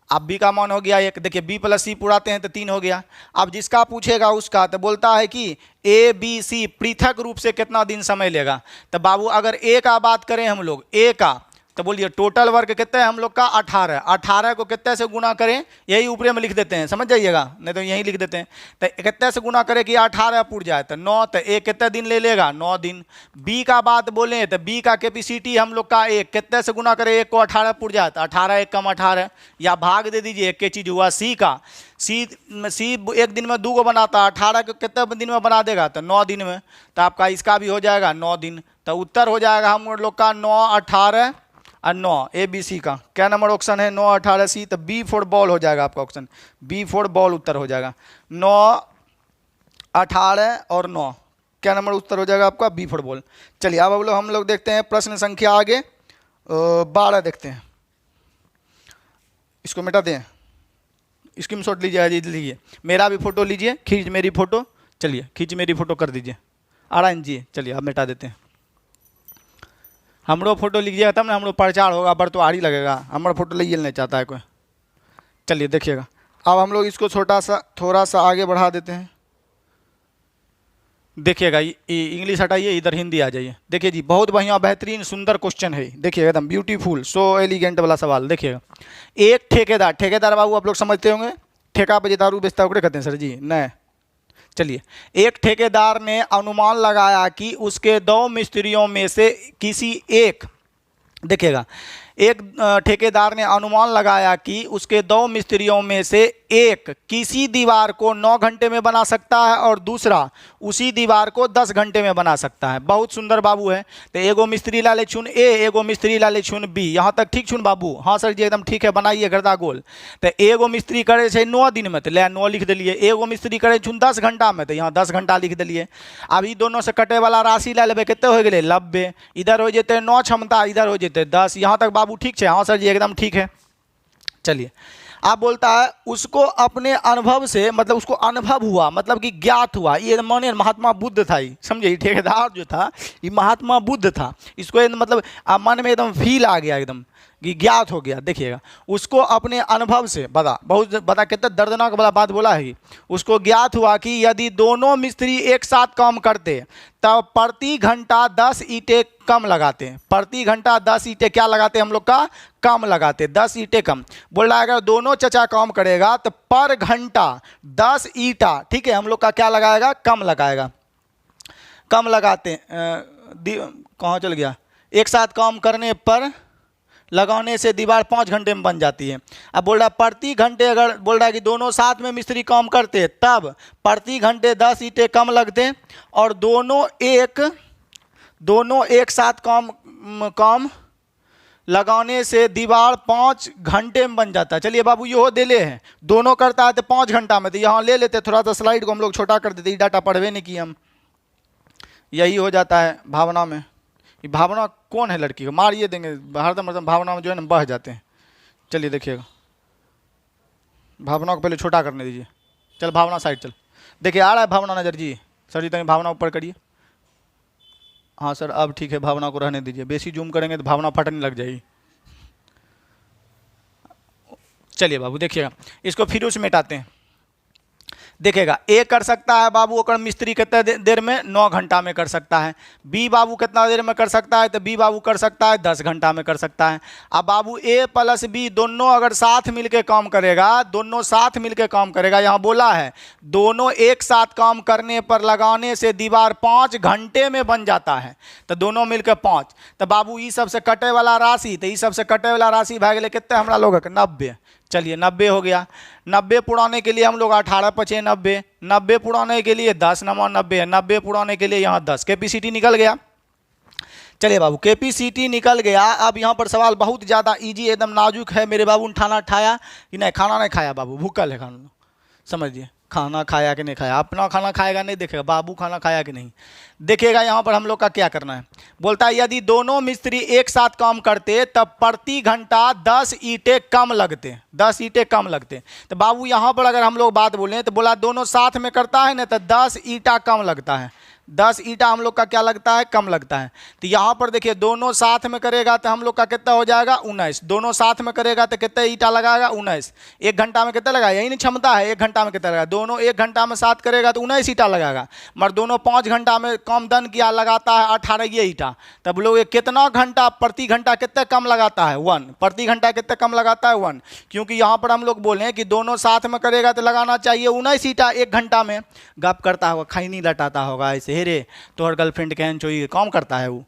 अब बी का मान हो गया 1, देखिए बी प्लस सी पुराते हैं तो 3 हो गया। अब जिसका पूछेगा उसका तो बोलता है कि ए बी सी पृथक रूप से कितना दिन समय लेगा। तो बाबू अगर ए का बात करें हम लोग, ए का, तो बोलिए टोटल वर्क कितना है हम लोग का 18। 18 को कितने से गुना करें, यही ऊपरे में लिख देते हैं, समझ जाइएगा, नहीं तो यहीं लिख देते हैं। तो कितने से गुना करें कि 18 पूर जाए, तो 9, तो एक कितने दिन ले लेगा, 9 दिन। बी का बात बोलें तो बी का कैपेसिटी हम लोग का एक, कितने से गुना करें एक को 18 पूर जाए, तो 18 एक कम 18, या भाग दे दीजिए, एक के चीज़ हुआ। सी का सी एक दिन में 2 को बनाता, 18 को कितने दिन में बना देगा, तो 9 दिन में। तो आपका इसका भी हो जाएगा 9 दिन। तो उत्तर हो जाएगा हम लोग का 9, 18 और 9, ए बी सी का। क्या नंबर ऑप्शन है, 9, 18 सी। तो बी फॉर बॉल हो जाएगा आपका ऑप्शन, बी फॉर बॉल उत्तर हो जाएगा 9, 18 और 9। क्या नंबर उत्तर हो जाएगा आपका, बी फॉर बॉल। चलिए अब हम लोग देखते हैं प्रश्न संख्या आगे 12 देखते हैं। इसको मिटा दें, स्क्रीनशॉट लीजिए, लीजिए मेरा भी फोटो लीजिए, खींच मेरी फोटो, चलिए खींच मेरी फोटो कर दीजिए आराम जी। चलिए अब मिटा देते हैं, हमरो फोटो लीजिएगा तब ना हमरो प्रचार होगा, बरतुआरी लगेगा, हमारा फोटो ले नहीं चाहता है कोई। चलिए देखिएगा, अब हम लोग इसको छोटा सा थोड़ा सा आगे बढ़ा देते हैं। देखिएगा इंग्लिश हटाइए, इधर हिंदी आ जाइए। देखिए जी बहुत बढ़िया बेहतरीन सुंदर क्वेश्चन है, देखिएगा एकदम ब्यूटीफुल सो एलिगेंट वाला सवाल। देखिएगा एक ठेकेदार, ठेकेदार बाबू आप लोग समझते होंगे, ठेका पे दारू बेचता है कहते हैं सर जी, नहीं। चलिए एक ठेकेदार ने अनुमान लगाया कि उसके 2 मिस्त्रियों में से किसी एक, देखिएगा एक ठेकेदार ने अनुमान लगाया कि उसके 2 मिस्त्रियों में से एक किसी दीवार को 9 घंटे में बना सकता है और दूसरा उसी दीवार को 10 घंटे में बना सकता है। बहुत सुंदर बाबू है। तो एगो मिस्त्री लाले चुन ए, एगो मिस्त्री लाले चुन बी। यहाँ तक ठीक चुन बाबू, हाँ सर जी एकदम ठीक है, बनाइए गर्दा गोल। तो एगो मिस्त्री करे छे 9 दिन में, तो ले 9 लिख दिलिए। एगो मिस्त्री करे चुन 10 घंटा में, तो यहाँ 10 घंटा लिख दिलिए। अब ई दोनों से कटे वाला राशि ला लेबे, कितने हो गए 90। इधर हो जाते 9 क्षमता, इधर हो जाते 10। यहाँ तक बाबू ठीक है, हाँ सर जी एकदम ठीक है। चलिए आप बोलता है उसको अपने अनुभव से, मतलब उसको अनुभव हुआ, मतलब कि ज्ञात हुआ। ये माने महात्मा बुद्ध था, ये समझे, ठेकेदार जो था ये महात्मा बुद्ध था। इसको मतलब मन में एकदम फील आ गया, एकदम कि ज्ञात हो गया। देखिएगा उसको अपने अनुभव से बहुत बता कितना दर्दनाक वाला बात बोला है। उसको ज्ञात हुआ कि यदि दोनों मिस्त्री एक साथ काम करते तब प्रति घंटा 10 ईंटें कम लगाते हैं। प्रति घंटा 10 ईंटें क्या लगाते हम लोग का, कम लगाते, 10 ईंटें कम। बोल रहा है अगर दोनों चचा काम करेगा तो पर घंटा 10 ईंटा, ठीक है, हम लोग का क्या लगाएगा, कम लगाएगा। कम लगाते कहाँ चल गया, एक साथ काम करने पर लगाने से दीवार 5 घंटे में बन जाती है। अब बोल रहा प्रति घंटे, अगर बोल रहा है कि दोनों साथ में मिस्त्री काम करते तब प्रति घंटे 10 ईंटें कम लगते और दोनों एक साथ काम लगाने से दीवार 5 घंटे में बन जाता है। चलिए बाबू ये हो देले हैं, दोनों करता है तो 5 घंटा में। तो यहाँ ले लेते, थोड़ा सा स्लाइड को हम लोग छोटा कर देते, डाटा पढ़वे नहीं किए हम। यही हो जाता है भावना में। ये भावना कौन है, लड़की को मारिए देंगे, हरदम भावना में जो है ना बह जाते हैं। चलिए देखिएगा, भावना को पहले छोटा करने दीजिए। चल भावना साइड चल, देखिए आ रहा है भावना नजर जी। सर जी तनी भावना ऊपर करिए, हाँ सर अब ठीक है, भावना को रहने दीजिए, बेसी जूम करेंगे तो भावना फटने लग जाएगी। चलिए बाबू देखिएगा, इसको फिर उसमें मिटाते हैं। देखिएगा ए कर सकता है बाबू, अगर मिस्त्री कितना देर में, 9 घंटा में कर सकता है। बी बाबू कितना देर में कर सकता है, तो बी बाबू कर सकता है 10 घंटा में कर सकता है। अब बाबू ए प्लस बी दोनों अगर साथ मिलके काम करेगा, दोनों साथ मिलके काम करेगा, यहाँ बोला है दोनों एक साथ काम करने पर लगाने से दीवार 5 घंटे में बन जाता है। तो दोनों मिलकर 5, तो बाबू ई सबसे कटे वाला राशि, तो ई सबसे कटे वाला राशि भाग गए कितने हमारा लोग 90। चलिए 90 हो गया। 90 पुराने के लिए हम लोग 18 पचे 90, 90 पुराने के लिए 10 नंबर 90 है, 90 पुराने के लिए यहाँ 10 कैपेसिटी निकल गया। चलिए बाबू कैपेसिटी निकल गया। अब यहाँ पर सवाल बहुत ज़्यादा इजी एकदम नाजुक है। मेरे बाबू ने खाना खाया कि नहीं, खाना नहीं खाया बाबू, भूखल है, खाना समझिए, खाना खाया कि नहीं खाया, अपना खाना खाएगा नहीं, देखेगा बाबू खाना खाया कि नहीं। देखिएगा यहाँ पर हम लोग का क्या करना है। बोलता है यदि दोनों मिस्त्री एक साथ काम करते तब प्रति घंटा 10 ईंटें कम लगते, 10 ईंटें कम लगते। तो बाबू यहाँ पर अगर हम लोग बात बोलें तो बोला दोनों साथ में करता है ना, तो 10 ईंटा कम लगता है, 10 ईटा हम लोग का क्या लगता है, कम लगता है। तो यहाँ पर देखिए दोनों साथ में करेगा तो हम लोग का कितना हो जाएगा, 19। दोनों साथ में करेगा तो कितने ईटा लगाएगा, 19। 1 घंटा में कितना लगाएगा, यही नहीं क्षमता है, 1 घंटा में कितना लगाएगा, दोनों 1 घंटा में साथ करेगा तो 19 ईटा लगाएगा। मगर दोनों 5 घंटा में कम दन किया लगाता है 18 ईटा। तब लोग कितना घंटा, प्रति घंटा कितने कम लगाता है, 1। प्रति घंटा कितने कम लगाता है, 1। क्योंकि यहाँ पर हम लोग बोले हैं कि दोनों साथ में करेगा तो लगाना चाहिए 19 ईटा 1 घंटा में। गप करता होगा, खैनी लटाता होगा ऐसे, हे रे तोहर गर्लफ्रेंड कहन चोई काम करता है वो।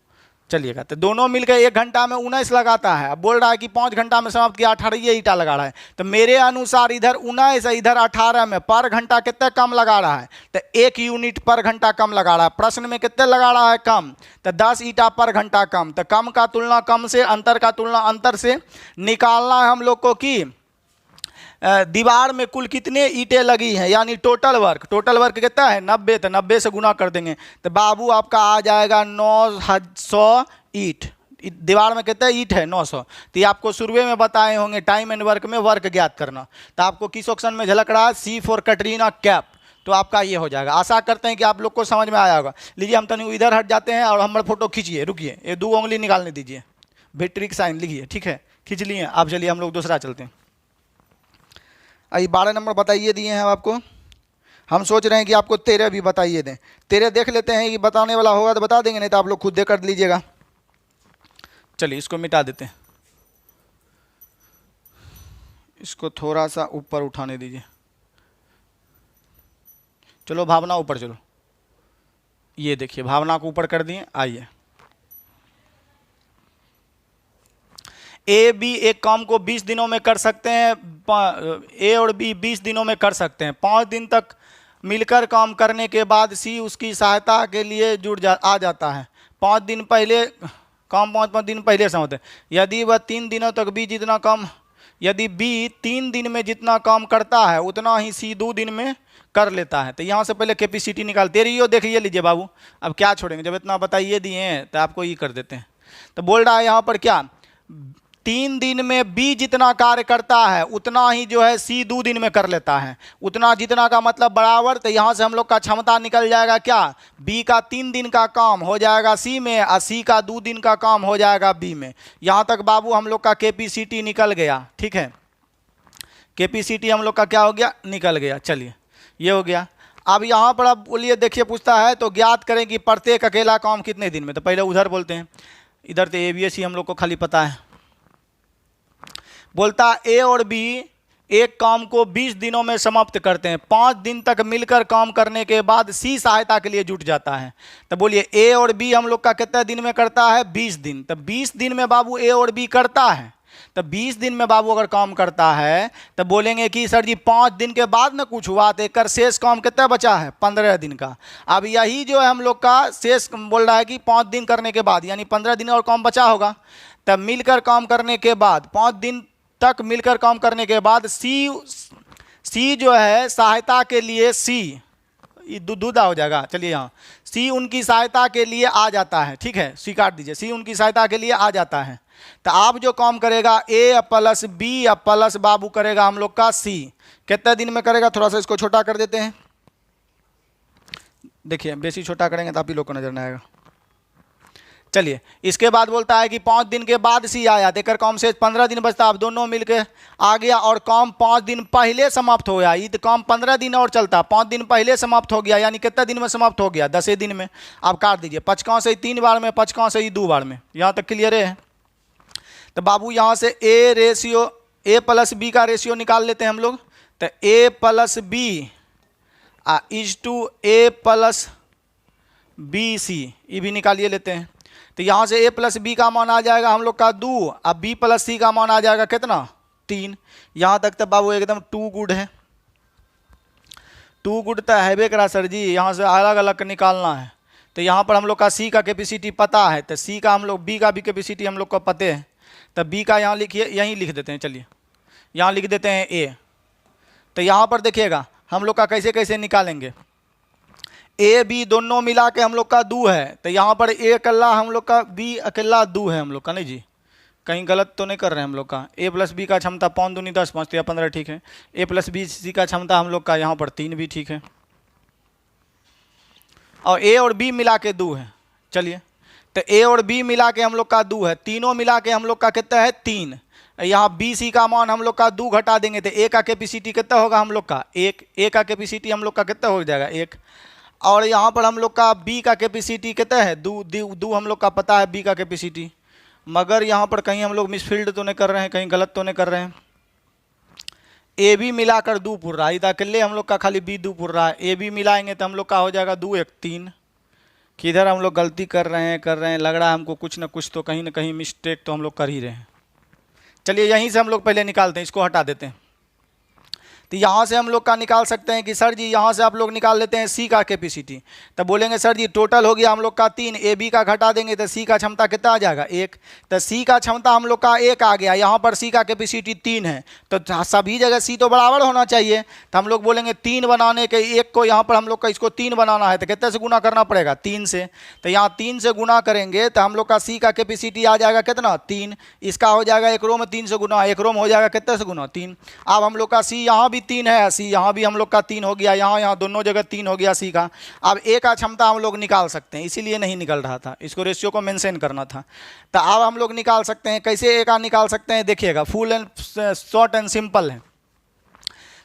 चलिएगा, तो दोनों मिलकर 1 घंटा में 19 लगाता है। अब बोल रहा है कि 5 घंटा में समाप्त किया, 18 ईटा लगा रहा है। तो मेरे अनुसार इधर 19 है, इधर 18 में पर घंटा कितने कम लगा रहा है, तो 1 यूनिट पर घंटा कम लगा रहा है। प्रश्न में कितने लगा रहा है, कम, तो 10 ईटा पर घंटा कम। तो कम का तुलना कम से, अंतर का तुलना अंतर से निकालना है हम लोग को कि दीवार में कुल कितने ईंटें लगी हैं, यानी टोटल वर्क। टोटल वर्क कितना है, 90। तो 90 से गुना कर देंगे तो बाबू आपका आ जाएगा 900 ईंट। दीवार में कितने ईंट है, 900। तो ये आपको शुरुए में बताए होंगे टाइम एंड वर्क में वर्क ज्ञात करना। तो आपको किस ऑप्शन में झलक रहा है, सी फॉर कटरीना कैफ। तो आपका ये हो जाएगा। आशा करते हैं कि आप लोग को समझ में आया होगा। लीजिए हम तनी इधर हट जाते हैं और हमारा फोटो खींचिए, रुकिए, ये 2 उंगली निकालने दीजिए, विट्रिक साइन लिखिए, ठीक है, खींच लिए आप। चलिए हम लोग दूसरा चलते हैं। आई 12 नंबर बताइए दिए हैं आपको। हम सोच रहे हैं कि आपको 13 भी बताइए दें। 13 देख लेते हैं कि बताने वाला होगा तो बता देंगे, नहीं तो आप लोग खुद दे कर लीजिएगा। चलिए इसको मिटा देते हैं, इसको थोड़ा सा ऊपर उठाने दीजिए। चलो भावना ऊपर चलो, ये देखिए भावना को ऊपर कर दिए। आइए, ए बी एक काम को 20 दिनों में कर सकते हैं। ए और बी 20 दिनों में कर सकते हैं। 5 दिन तक मिलकर काम करने के बाद सी उसकी सहायता के लिए आ जाता है। 5 दिन पहले काम 5 दिन पहले से होते हैं। यदि वह 3 दिनों तक बी जितना काम, यदि बी 3 दिन में जितना काम करता है उतना ही सी 2 दिन में कर लेता है। तो यहाँ से पहले कैपेसिटी निकालते रहिए। देखिए लीजिए बाबू, अब क्या छोड़ेंगे, जब इतना बताइए दिए हैं तो आपको ये कर देते हैं। तो बोल रहा है यहाँ पर क्या, 3 दिन में बी जितना कार्य करता है उतना ही जो है सी 2 दिन में कर लेता है। उतना जितना का मतलब बराबर। तो यहाँ से हम लोग का क्षमता निकल जाएगा क्या, बी का 3 दिन का काम हो जाएगा सी में और सी का 2 दिन का काम हो जाएगा बी में। यहाँ तक बाबू हम लोग का कैपेसिटी निकल गया, ठीक है, कैपेसिटी हम लोग का क्या हो गया, निकल गया। चलिए ये हो गया। अब यहाँ पर अब बोलिए, देखिए पूछता है तो ज्ञात करें कि प्रत्येक अकेला काम कितने दिन में। तो पहले उधर बोलते हैं, इधर तो ए बी सी हम लोग को खाली पता है। बोलता ए और बी एक काम को 20 दिनों में समाप्त करते हैं। 5 दिन तक मिलकर काम करने के बाद सी सहायता के लिए जुट जाता है। तो बोलिए ए और बी हम लोग का कितने दिन में करता है, 20 दिन। तो 20 दिन में बाबू ए और बी करता है। तो 20 दिन में बाबू अगर काम करता है तो बोलेंगे कि सर जी 5 दिन के बाद ना कुछ हुआ तो एक शेष काम कितना बचा है, 15 दिन का। अब यही जो है हम लोग का शेष बोल रहा है कि 5 दिन करने के बाद यानी 15 दिन और काम बचा होगा। तब मिलकर काम करने के बाद 5 दिन तक मिलकर काम करने के बाद सी जो है सहायता के लिए, सी दूधा हो जाएगा। चलिए यहाँ सी उनकी सहायता के लिए आ जाता है, ठीक है, सी काट दीजिए, सी उनकी सहायता के लिए आ जाता है। तो आप जो काम करेगा ए प्लस बी या प्लस बाबू करेगा हम लोग का सी, कितने दिन में करेगा, थोड़ा सा इसको छोटा कर देते हैं। देखिए बेसी छोटा करेंगे तो आप ही लोग को नजर नहीं आएगा। चलिए इसके बाद बोलता है कि 5 दिन के बाद सी आया, देकर काम से 15 दिन बचता। अब दोनों मिलकर आ गया और काम 5 दिन पहले समाप्त हो गया। ये तो काम 15 दिन और चलता, 5 दिन पहले समाप्त हो गया, यानी कितने दिन में समाप्त हो गया, 10 दिन में। आप काट दीजिए, 5 से 3 बार में, 5 से 2 बार में। यहाँ तक क्लियर है। तो बाबू यहाँ से ए प्लस बी का रेशियो निकाल लेते हैं हम लोग। तो A plus B is two A plus B C, ये भी निकालिए लेते हैं। तो यहाँ से ए प्लस बी का मान आ जाएगा हम लोग का 2, अब बी प्लस सी का मान आ जाएगा कितना, 3। यहाँ तक तो बाबू एकदम 2 गुड है। 2 गुड तो है करा सर जी, यहाँ से अलग अलग निकालना है। तो यहाँ पर हम लोग का सी का कैपेसिटी पता है, तो सी का हम लोग, बी का भी कैपेसिटी हम लोग को पते है। तो बी का यहाँ लिखिए, यहीं लिख देते हैं। चलिए यहाँ लिख देते हैं ए। तो यहाँ पर देखिएगा हम लोग का कैसे कैसे निकालेंगे। ए बी दोनों मिला के हम लोग का 2 है। तो यहाँ पर ए अकेला हम लोग का, बी अकेला 2 है हम लोग का। नहीं जी, कहीं गलत तो नहीं कर रहे हैं हम लोग का। ए प्लस बी का क्षमता 5 दूनी 10, 5 या 15, ठीक है। ए प्लस बी सी का क्षमता हम लोग का यहाँ पर 3 भी ठीक है। और ए और बी मिला के 2 है। चलिए, तो ए और बी मिला के हम लोग का 2 है, तीनों मिला के हम लोग का कितना है 3। यहाँ बी सी का मान हम लोग का 2 घटा देंगे तो ए का कैपेसिटी कितना होगा हम लोग का 1, ए का कैपेसिटी हम लोग का कितना हो जाएगा 1। और यहाँ पर हम लोग का बी का कैपेसिटी कितना है 2 हम लोग का पता है बी का कैपेसिटी। मगर यहाँ पर कहीं हम लोग मिसफील्ड तो नहीं कर रहे हैं, कहीं गलत तो नहीं कर रहे हैं। ए बी मिलाकर 2 पुर रहा है, इधर अकेले हम लोग का खाली बी 2 पुर रहा है। ए बी मिलाएंगे तो हम लोग का हो जाएगा 2 1 3। किधर हम लोग गलती कर रहे हैं, लग रहा है हमको कुछ ना कुछ तो कहीं ना कहीं मिस्टेक तो हम लोग कर ही रहे हैं। चलिए यहीं से हम लोग पहले निकालते हैं, इसको हटा देते हैं। तो यहाँ से हम लोग का निकाल सकते हैं कि सर जी यहाँ से आप लोग निकाल लेते हैं सी का कैपेसिटी। तब बोलेंगे सर जी टोटल हो गया हम लोग का 3, ए बी का घटा देंगे तो सी का क्षमता कितना आ जाएगा 1। तो सी का क्षमता हम लोग का 1 आ गया, यहाँ पर सी का कैपेसिटी 3 है, तो सभी जगह सी तो बराबर होना चाहिए। तो हम लोग बोलेंगे 3 बनाने के 1 को यहाँ पर हम लोग का इसको 3 बनाना है तो कितने से गुना करना पड़ेगा 3 से। तो यहाँ 3 से गुना करेंगे तो हम लोग का सी का कैपेसिटी आ जाएगा कितना 3। इसका हो जाएगा 1 रो में 3 से गुना, 1 रो में हो जाएगा कितने से गुना 3। अब हम लोग का सी यहाँ भी 3 है, सी यहाँ भी हम लोग का 3 हो गया, यहाँ दोनों जगह 3 हो गया सी का। अब ए का क्षमता हम लोग निकाल सकते हैं, इसीलिए नहीं निकल रहा था, इसको रेशियो को मेंशन करना था। तो अब हम लोग निकाल सकते हैं, कैसे ए का निकाल सकते हैं देखिएगा, full and short and simple है।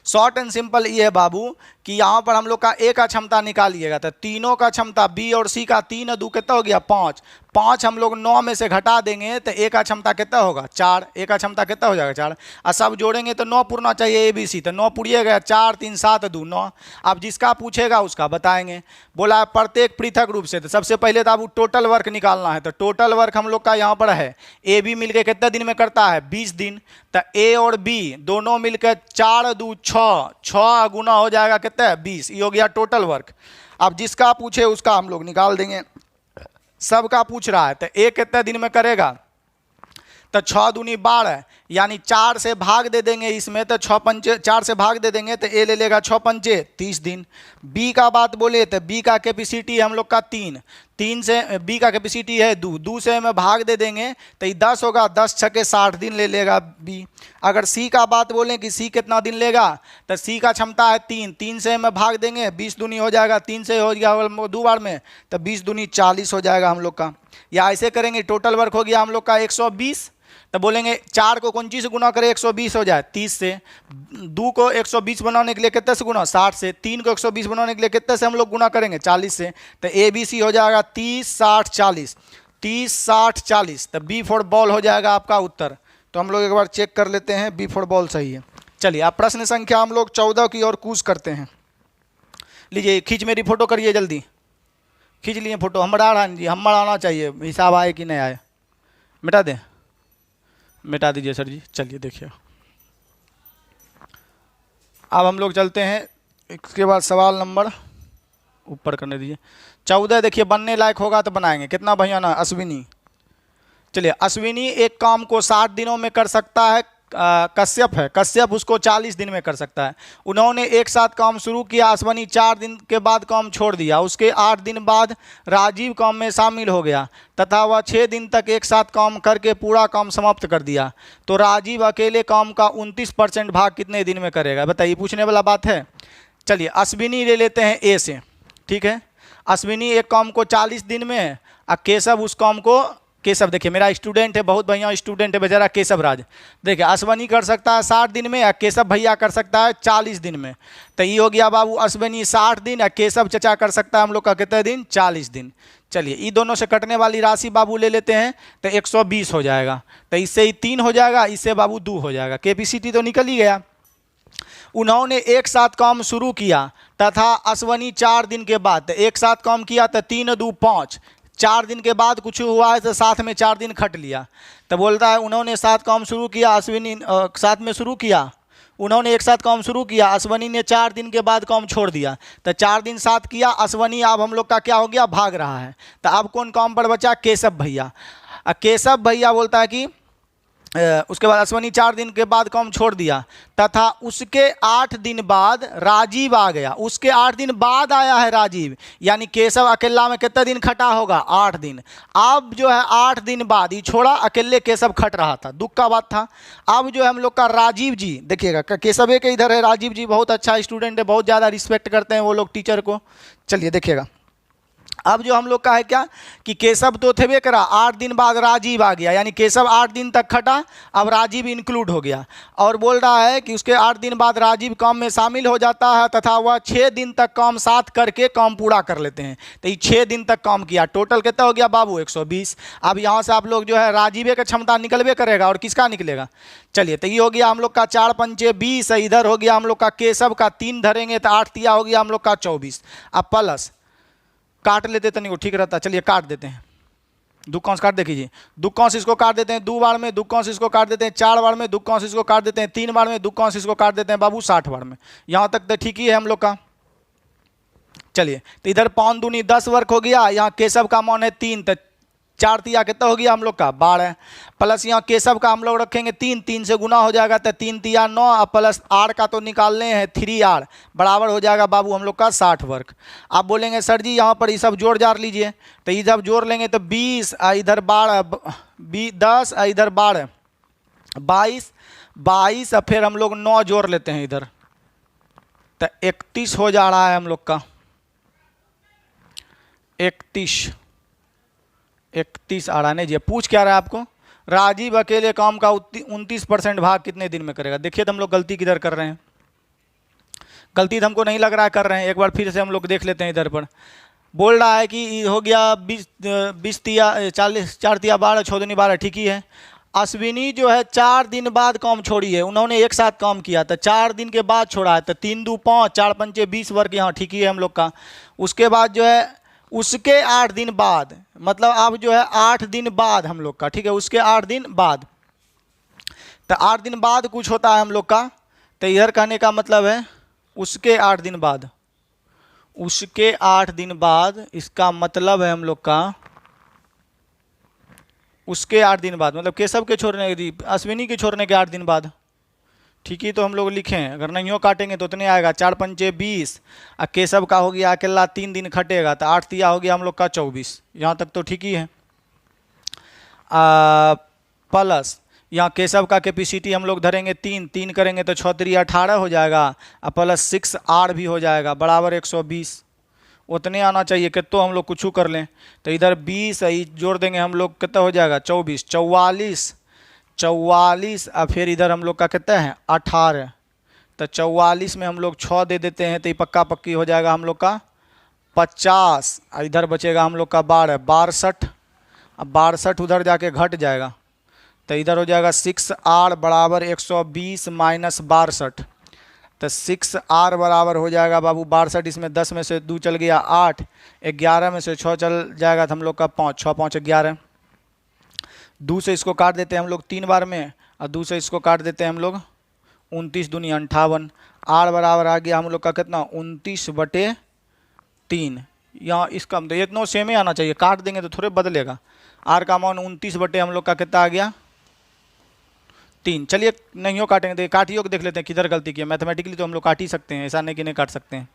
शॉर्ट एंड सिंपल ये है बाबू कि यहाँ पर हम लोग का ए का क्षमता निकालिएगा तो तीनों का क्षमता बी और सी का 3 2 कितना हो गया 5, 5 हम लोग 9 में से घटा देंगे तो ए का क्षमता कितना होगा 4, ए का क्षमता कितना हो जाएगा 4। और सब जोड़ेंगे तो 9 पूरना चाहिए ए बी सी, तो 9 पूरिए गया 4 3 7 2 9। अब जिसका पूछेगा उसका बताएंगे। बोला प्रत्येक पृथक रूप से, तो सबसे पहले तो अब टोटल वर्क निकालना है। तो टोटल वर्क हम लोग का यहाँ पर है ए बी मिलकर कितने दिन में करता है 20 दिन। तो ए और बी दोनों मिलकर 4 2 6, 6 गुना हो जाएगा कितना है 20, ये हो गया टोटल वर्क। अब जिसका पूछे उसका हम लोग निकाल देंगे, सबका पूछ रहा है। तो ए कितने दिन में करेगा, तो 6 दूनी 12 यानी 4 से भाग दे देंगे इसमें, तो 6 पंचे 4 से भाग दे देंगे तो ए ले लेगा 6 पंचे 30 दिन। बी का बात बोले तो बी का कैपेसिटी हम लोग का 3 से बी का कैपेसिटी है 2 से हमें भाग दे देंगे तो ये 10 होगा, 10 छके 60 दिन ले लेगा बी। अगर सी का बात बोलें कि सी कितना दिन लेगा, तो सी का क्षमता है 3 से हमें भाग देंगे 20 दूनी हो जाएगा, 3 से हो गया 2 बार में तो 20 दूनी 40 हो जाएगा हम लोग का। या ऐसे करेंगे टोटल वर्क हो गया हम लोग का 120। तो बोलेंगे 4 को कौन चीज से गुना करें 120 हो जाए 30 से, 2 को 120 बनाने के लिए कितने से गुना 60 से, 3 को 120 बनाने के लिए कितने से हम लोग गुना करेंगे 40 से। तो ए बी सी हो जाएगा 30 60 40, 30 60 40। तो बी फॉर बॉल हो जाएगा आपका उत्तर। तो हम लोग एक बार चेक कर लेते हैं बी फॉर बॉल सही है। चलिए अब प्रश्न संख्या हम लोग 14 की ओर कूच करते हैं। लीजिए खींच मेरी फोटो करिए, जल्दी खींच लिए फोटो। हम आना चाहिए, हिसाब आए कि नहीं आए, मिटा दें, मिटा दीजिए सर जी। चलिए देखिए अब हम लोग चलते हैं, इसके बाद सवाल नंबर ऊपर करने दीजिए 14। देखिए बनने लायक होगा तो बनाएंगे। कितना भैया ना अश्विनी। चलिए अश्विनी एक काम को 60 दिनों में कर सकता है, कश्यप है, कश्यप उसको 40 दिन में कर सकता है। उन्होंने एक साथ काम शुरू किया, अश्विनी 4 दिन के बाद काम छोड़ दिया, उसके 8 दिन बाद राजीव काम में शामिल हो गया तथा वह 6 दिन तक एक साथ काम करके पूरा काम समाप्त कर दिया। तो राजीव अकेले काम का 29% भाग कितने दिन में करेगा, बताइए, पूछने वाला बात है। चलिए अश्विनी ले लेते हैं ए से, ठीक है। अश्विनी एक काम को 40 दिन में, और केशव उस काम को, केशव देखिए मेरा स्टूडेंट है, बहुत बढ़िया स्टूडेंट है बेचारा केशव राज। देखिए अश्विनी कर सकता है 60 दिन में, या केशव भैया कर सकता है 40 दिन में। तो ये हो गया बाबू अश्विनी 60 दिन, या केशव चचा कर सकता है हम लोग का कितने दिन 40 दिन। चलिए ये दोनों से कटने वाली राशि बाबू ले लेते हैं तो 120 हो जाएगा। तो इससे ही 3 हो जाएगा, इससे बाबू 2 हो जाएगा, कैपेसिटी तो निकल ही गया। उन्होंने एक साथ काम शुरू किया तथा अश्विनी 4 दिन के बाद, एक साथ काम किया तो 3 2 5, 4 दिन के बाद कुछ हुआ है तो साथ में 4 दिन खट लिया। तो बोलता है उन्होंने साथ काम शुरू किया, अश्विनी साथ में शुरू किया, उन्होंने एक साथ काम शुरू किया, अश्विनी ने 4 दिन के बाद काम छोड़ दिया। तो 4 दिन साथ किया अश्विनी, अब हम लोग का क्या हो गया भाग रहा है। तो अब कौन काम पर बचा, केशव भैया। केशव भैया बोलता है कि उसके बाद अश्विनी 4 दिन के बाद काम छोड़ दिया तथा उसके 8 दिन बाद राजीव आ गया, उसके 8 दिन बाद आया है राजीव, यानी केशव अकेला में कितना दिन खटा होगा 8 दिन। अब जो है 8 दिन बाद ही छोड़ा, अकेले केशव खट रहा था, दुख का बात था। अब जो है हम लोग का राजीव जी, देखिएगा केशव एक इधर है, राजीव जी बहुत अच्छा स्टूडेंट है, बहुत ज़्यादा रिस्पेक्ट करते हैं वो लोग टीचर को। चलिए देखिएगा अब जो हम लोग का है क्या कि केशव तो थे करा, 8 दिन बाद राजीव आ गया, यानी केशव 8 दिन तक खटा, अब राजीव इंक्लूड हो गया। और बोल रहा है कि उसके 8 दिन बाद राजीव काम में शामिल हो जाता है तथा वह 6 दिन तक काम साथ करके काम पूरा कर लेते हैं। तो ये 6 दिन तक काम किया, टोटल कितना हो गया बाबू 120। अब यहाँ से आप लोग जो है राजीव का क्षमता निकलवे करेगा और किसका निकलेगा। चलिए तो ये हो गया हम लोग का 4 पंचे 20, इधर हो गया हम लोग का केशव का 3 धरेंगे तो 8 तिया हो गया हम लोग का 24। अब प्लस काट लेते तो नहीं वो ठीक रहता, चलिए काट देते हैं, दो कौंस काट देखिए, दो कौंस इसको काट देते हैं 2 बार में, दो कौंस इसको काट देते हैं 4 बार में, दो कौंस इसको काट देते हैं 3 बार में, दो कौंस इसको काट देते हैं बाबू 60 बार में। यहाँ तक तो ठीक ही है हम लोग का। चलिए तो इधर 5 दूनी 10 वर्क हो गया, यहाँ केशव का मान है 3, तो 4 तिया कितना हो गया हम लोग का 12, प्लस यहाँ केशव का हम लोग रखेंगे 3, 3 से गुना हो जाएगा तो 3 तिया 9, प्लस आर का तो निकालने हैं 3R बराबर हो जाएगा बाबू हम लोग का 60 वर्क। आप बोलेंगे सर जी यहाँ पर ये सब जोड़ जार लीजिए, तो ये जब जोड़ लेंगे तो 20 इधर 12 10 इधर 12 22 और फिर हम लोग 9 जोड़ लेते हैं इधर, तो 31 हो जा रहा है हम लोग का 31 आ रहा है जी। पूछ क्या रहा है आपको, राजीव अकेले काम का 29% भाग कितने दिन में करेगा। देखिए तो हम लोग गलती किधर कर रहे हैं, गलती तो हमको नहीं लग रहा है कर रहे हैं, एक बार फिर से हम लोग देख लेते हैं। इधर पर बोल रहा है कि हो गया 20 तिया 40, 4 तिया 12, 6 दूनी 12, ठीक ही है। अश्विनी जो है 4 दिन बाद काम छोड़ी है, उन्होंने एक साथ काम किया था, 4 दिन के बाद छोड़ा है, तो 3 दूँ 5, 4 पंचे 20 वर्क यहाँ ठीक ही है हम लोग का। उसके बाद जो है उसके 8 दिन बाद, मतलब अब जो है 8 दिन बाद हम लोग का, ठीक है, उसके 8 दिन बाद, तो 8 दिन बाद कुछ होता है हम लोग का, तो इधर कहने का मतलब है उसके 8 दिन बाद, उसके 8 दिन बाद, इसका मतलब है हम लोग का उसके 8 दिन बाद, मतलब केशव के छोड़ने के, अश्विनी के छोड़ने के 8 दिन बाद, ठीक ही तो हम लोग लिखें। अगर नहीं हो काटेंगे तो उतने आएगा, 4 पंचे 20, और केशव का हो गया अकेला 3 दिन खटेगा तो 8 तिया हो गया हम लोग का 24। यहाँ तक तो ठीक ही है। प्लस यहाँ केशव का कैपेसिटी हम लोग धरेंगे 3 करेंगे तो 6 3 18 हो जाएगा, और प्लस 6R भी हो जाएगा बराबर 120। उतने आना चाहिए, कितना हम लोग कुछ कर लें, तो इधर 20 जोड़ देंगे हम लोग, कितना हो जाएगा 24, 44 और फिर इधर हम लोग का कितना है 18, तो 44 में हम लोग 6 दे देते हैं तो ये पक्का पक्की हो जाएगा हम लोग का 50, और इधर बचेगा हम लोग का 12, 62, अब 62 उधर जाके घट जाएगा, तो इधर हो जाएगा 6R बराबर 120 माइनस 62, तो 6R बराबर हो जाएगा बाबू 62, इसमें 10 में से 2 चल गया 8, 11 में से 6 चल जाएगा तो हम लोग का 5, 6 5 11, 2 से इसको काट देते हैं हम लोग 3 बार में, और 2 से इसको काट देते हैं हम लोग 29 दूनी 58, R बराबर आ गया हम लोग का कितना 29/3। यहाँ इसका तो इतना सेम ही आना चाहिए, काट देंगे तो थोड़े बदलेगा। R का मान 29 बटे हम लोग का कितना आ गया 3। चलिए नहीं हो काटेंगे तो काटियो को देख लेते हैं किधर गलती की है। मैथमेटिकली तो हम लोग काट ही सकते हैं, ऐसा नहीं कि नहीं काट सकते हैं।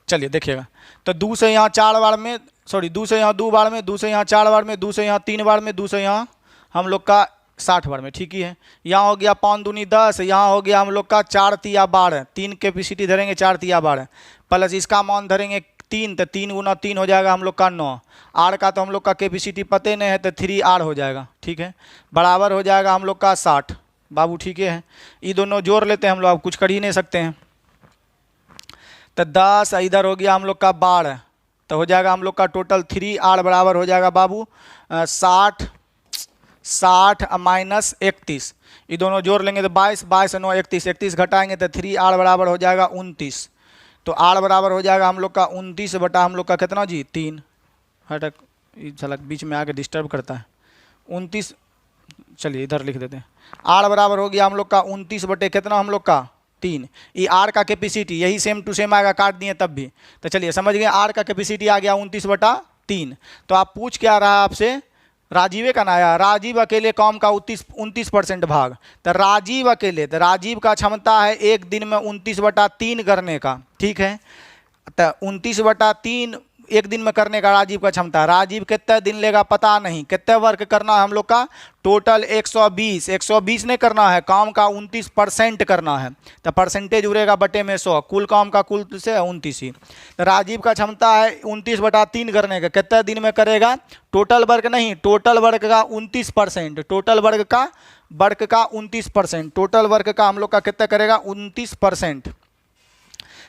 चलिए देखिएगा, तो 2 से यहाँ 4 बार में, सॉरी 2 से यहाँ 2 बार में, 2 से यहाँ 4 बार में, 2 से यहाँ 3 बार में, 2 से यहाँ हम लोग का 60 बार में, ठीक ही है। यहाँ हो गया 5 दूनी 10, यहाँ हो गया हम लोग का 4 तिया 12, 3 कैपेसिटी धरेंगे 4 तिया 12, प्लस इसका मान धरेंगे 3, तो 3 गुना 3 हो जाएगा हम लोग का 9, R का तो हम लोग का कैपेसिटी पते नहीं है तो 3R हो जाएगा, ठीक है, बराबर हो जाएगा हम लोग का 60 बाबू, ठीक है। ये दोनों जोड़ लेते हैं हम लोग, अब कुछ कर ही नहीं सकते हैं, तो 10 इधर हो गया हम लोग का 12, तो हो जाएगा हम लोग का टोटल 3R बराबर हो जाएगा बाबू 60 माइनस 31, ये दोनों जोड़ लेंगे तो 22, 22 9 31, 31 घटाएंगे तो 3R बराबर हो जाएगा 29, तो R बराबर हो जाएगा हम लोग का 29 बटा हम लोग का कितना जी 3, हटक झलक बीच में आके डिस्टर्ब करता है 29, चलिए इधर लिख देते हैं। R बराबर हो गया हम लोग का 29 बटे कितना हम लोग का 3, ये R का कैपेसिटी यही सेम टू सेम आएगा, काट दिए तब भी, तो चलिए समझ गए R का कैपेसिटी आ गया 29/3। तो आप पूछ क्या रहा है आपसे, राजीव का ना आया, राजीव अकेले काम का 29% भाग, तो राजीव अकेले, तो राजीव का क्षमता है एक दिन में 29/3 करने का, ठीक है, तो 29/3 एक दिन में करने का राजीव का क्षमता। राजीव कितने दिन लेगा पता नहीं, कितने वर्क करना है हम लोग का, टोटल 120। 120 नहीं करना है, काम का 29% करना है, तो परसेंटेज उड़ेगा बटे में 100, कुल काम का कुल से 29 ही। तो राजीव का क्षमता है 29/3 करने का, कितने दिन में करेगा, टोटल वर्क नहीं, टोटल वर्क का 29%, टोटल वर्क का 29%, टोटल वर्क का हम लोग का कितना करेगा 29%।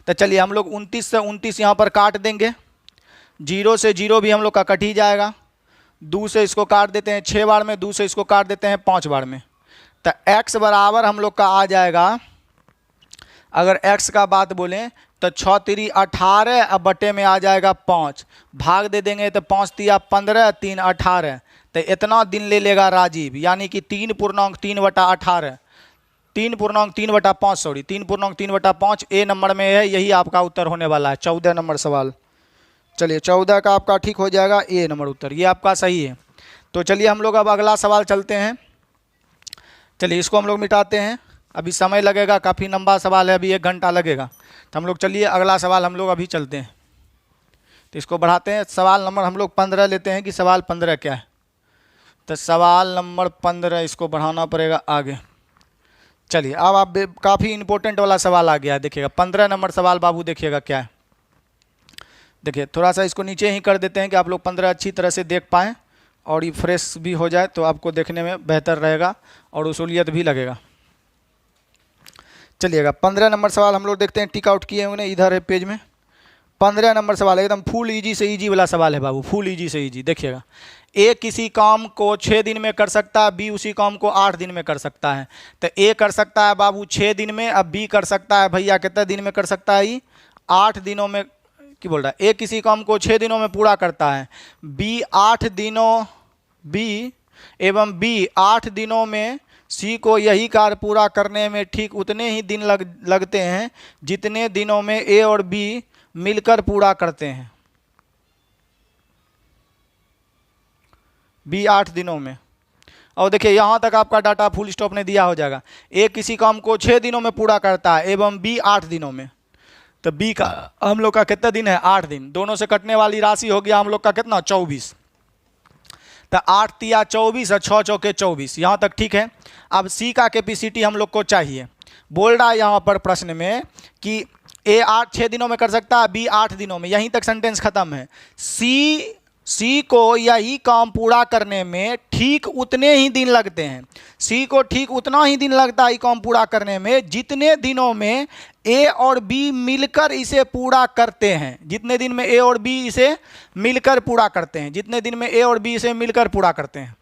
तो चलिए हम लोग 29 से 29 यहाँ पर काट देंगे, 0 से 0 भी हम लोग का कट ही जाएगा, 2 से इसको काट देते हैं 6 बार में, 2 से इसको काट देते हैं 5 बार में। तो x बराबर हम लोग का आ जाएगा, अगर x का बात बोलें तो 6 3 18, अब बटे में आ जाएगा 5, भाग दे देंगे तो 5 3 15, 3 18, तो इतना दिन ले लेगा राजीव, यानी कि 3.3/18, 3.3/5 सॉरी 3.3/5 ए नंबर में है, यही आपका उत्तर होने वाला है 14 नंबर सवाल। चलिए 14 का आपका ठीक हो जाएगा ए नंबर उत्तर, ये आपका सही है। तो चलिए हम लोग अब अगला सवाल चलते हैं। चलिए इसको हम लोग मिटाते हैं, अभी समय लगेगा, काफ़ी लंबा सवाल है, अभी 1 घंटा लगेगा। तो हम लोग चलिए अगला सवाल हम लोग अभी चलते हैं, तो इसको बढ़ाते हैं। सवाल नंबर हम लोग 15 लेते हैं कि सवाल 15 क्या है, तो सवाल नंबर 15 इसको बढ़ाना पड़ेगा आगे। चलिए अब आप काफ़ी इंपॉर्टेंट वाला सवाल आ गया है, देखिएगा 15 नंबर सवाल बाबू, देखिएगा क्या है। देखिए थोड़ा सा इसको नीचे ही कर देते हैं कि आप लोग 15 अच्छी तरह से देख पाएँ और ये फ्रेश भी हो जाए, तो आपको देखने में बेहतर रहेगा और उसूलियत भी लगेगा। चलिएगा 15 नंबर सवाल हम लोग देखते हैं, टिक आउट किए हुए इधर है पेज में। 15 नंबर सवाल एकदम फुल ईजी से ईजी वाला सवाल है बाबू, फुल ईजी से ईजी। देखिएगा, ए किसी काम को 6 दिन में कर सकता है, बी उसी काम को 8 दिन में कर सकता है। तो ए कर सकता है बाबू 6 दिन में, अब बी कर सकता है भैया कितने दिन में कर सकता है, ये 8 दिनों में। क्या बोल रहा है, ए किसी काम को 6 दिनों में पूरा करता है, बी 8 दिनों, बी 8 दिनों में सी को यही कार्य पूरा करने में ठीक उतने ही दिन लगते हैं जितने दिनों में ए और बी मिलकर पूरा करते हैं। बी 8 दिनों में, और देखिए यहाँ तक आपका डाटा फुल स्टॉप ने दिया हो जाएगा। ए किसी काम को 6 दिनों में पूरा करता है एवं बी 8 दिनों में, तो बी का हम लोग का कितना दिन है 8 दिन, दोनों से कटने वाली राशि हो गया हम लोग का कितना 24, तो 8 तिया 24 और 6 चौके 24, यहाँ तक ठीक है। अब सी का कैपेसिटी हम लोग को चाहिए, बोल रहा है यहाँ पर प्रश्न में कि ए 6 दिनों में कर सकता है, बी 8 दिनों में, यहीं तक सेंटेंस खत्म है। सी को यही काम पूरा करने में ठीक उतने ही दिन लगते हैं, सी को ठीक उतना ही दिन लगता है काम पूरा करने में जितने दिनों में ए और बी मिलकर इसे पूरा करते हैं, जितने दिन में ए और बी इसे मिलकर पूरा करते हैं, जितने दिन में ए और बी इसे मिलकर पूरा करते हैं।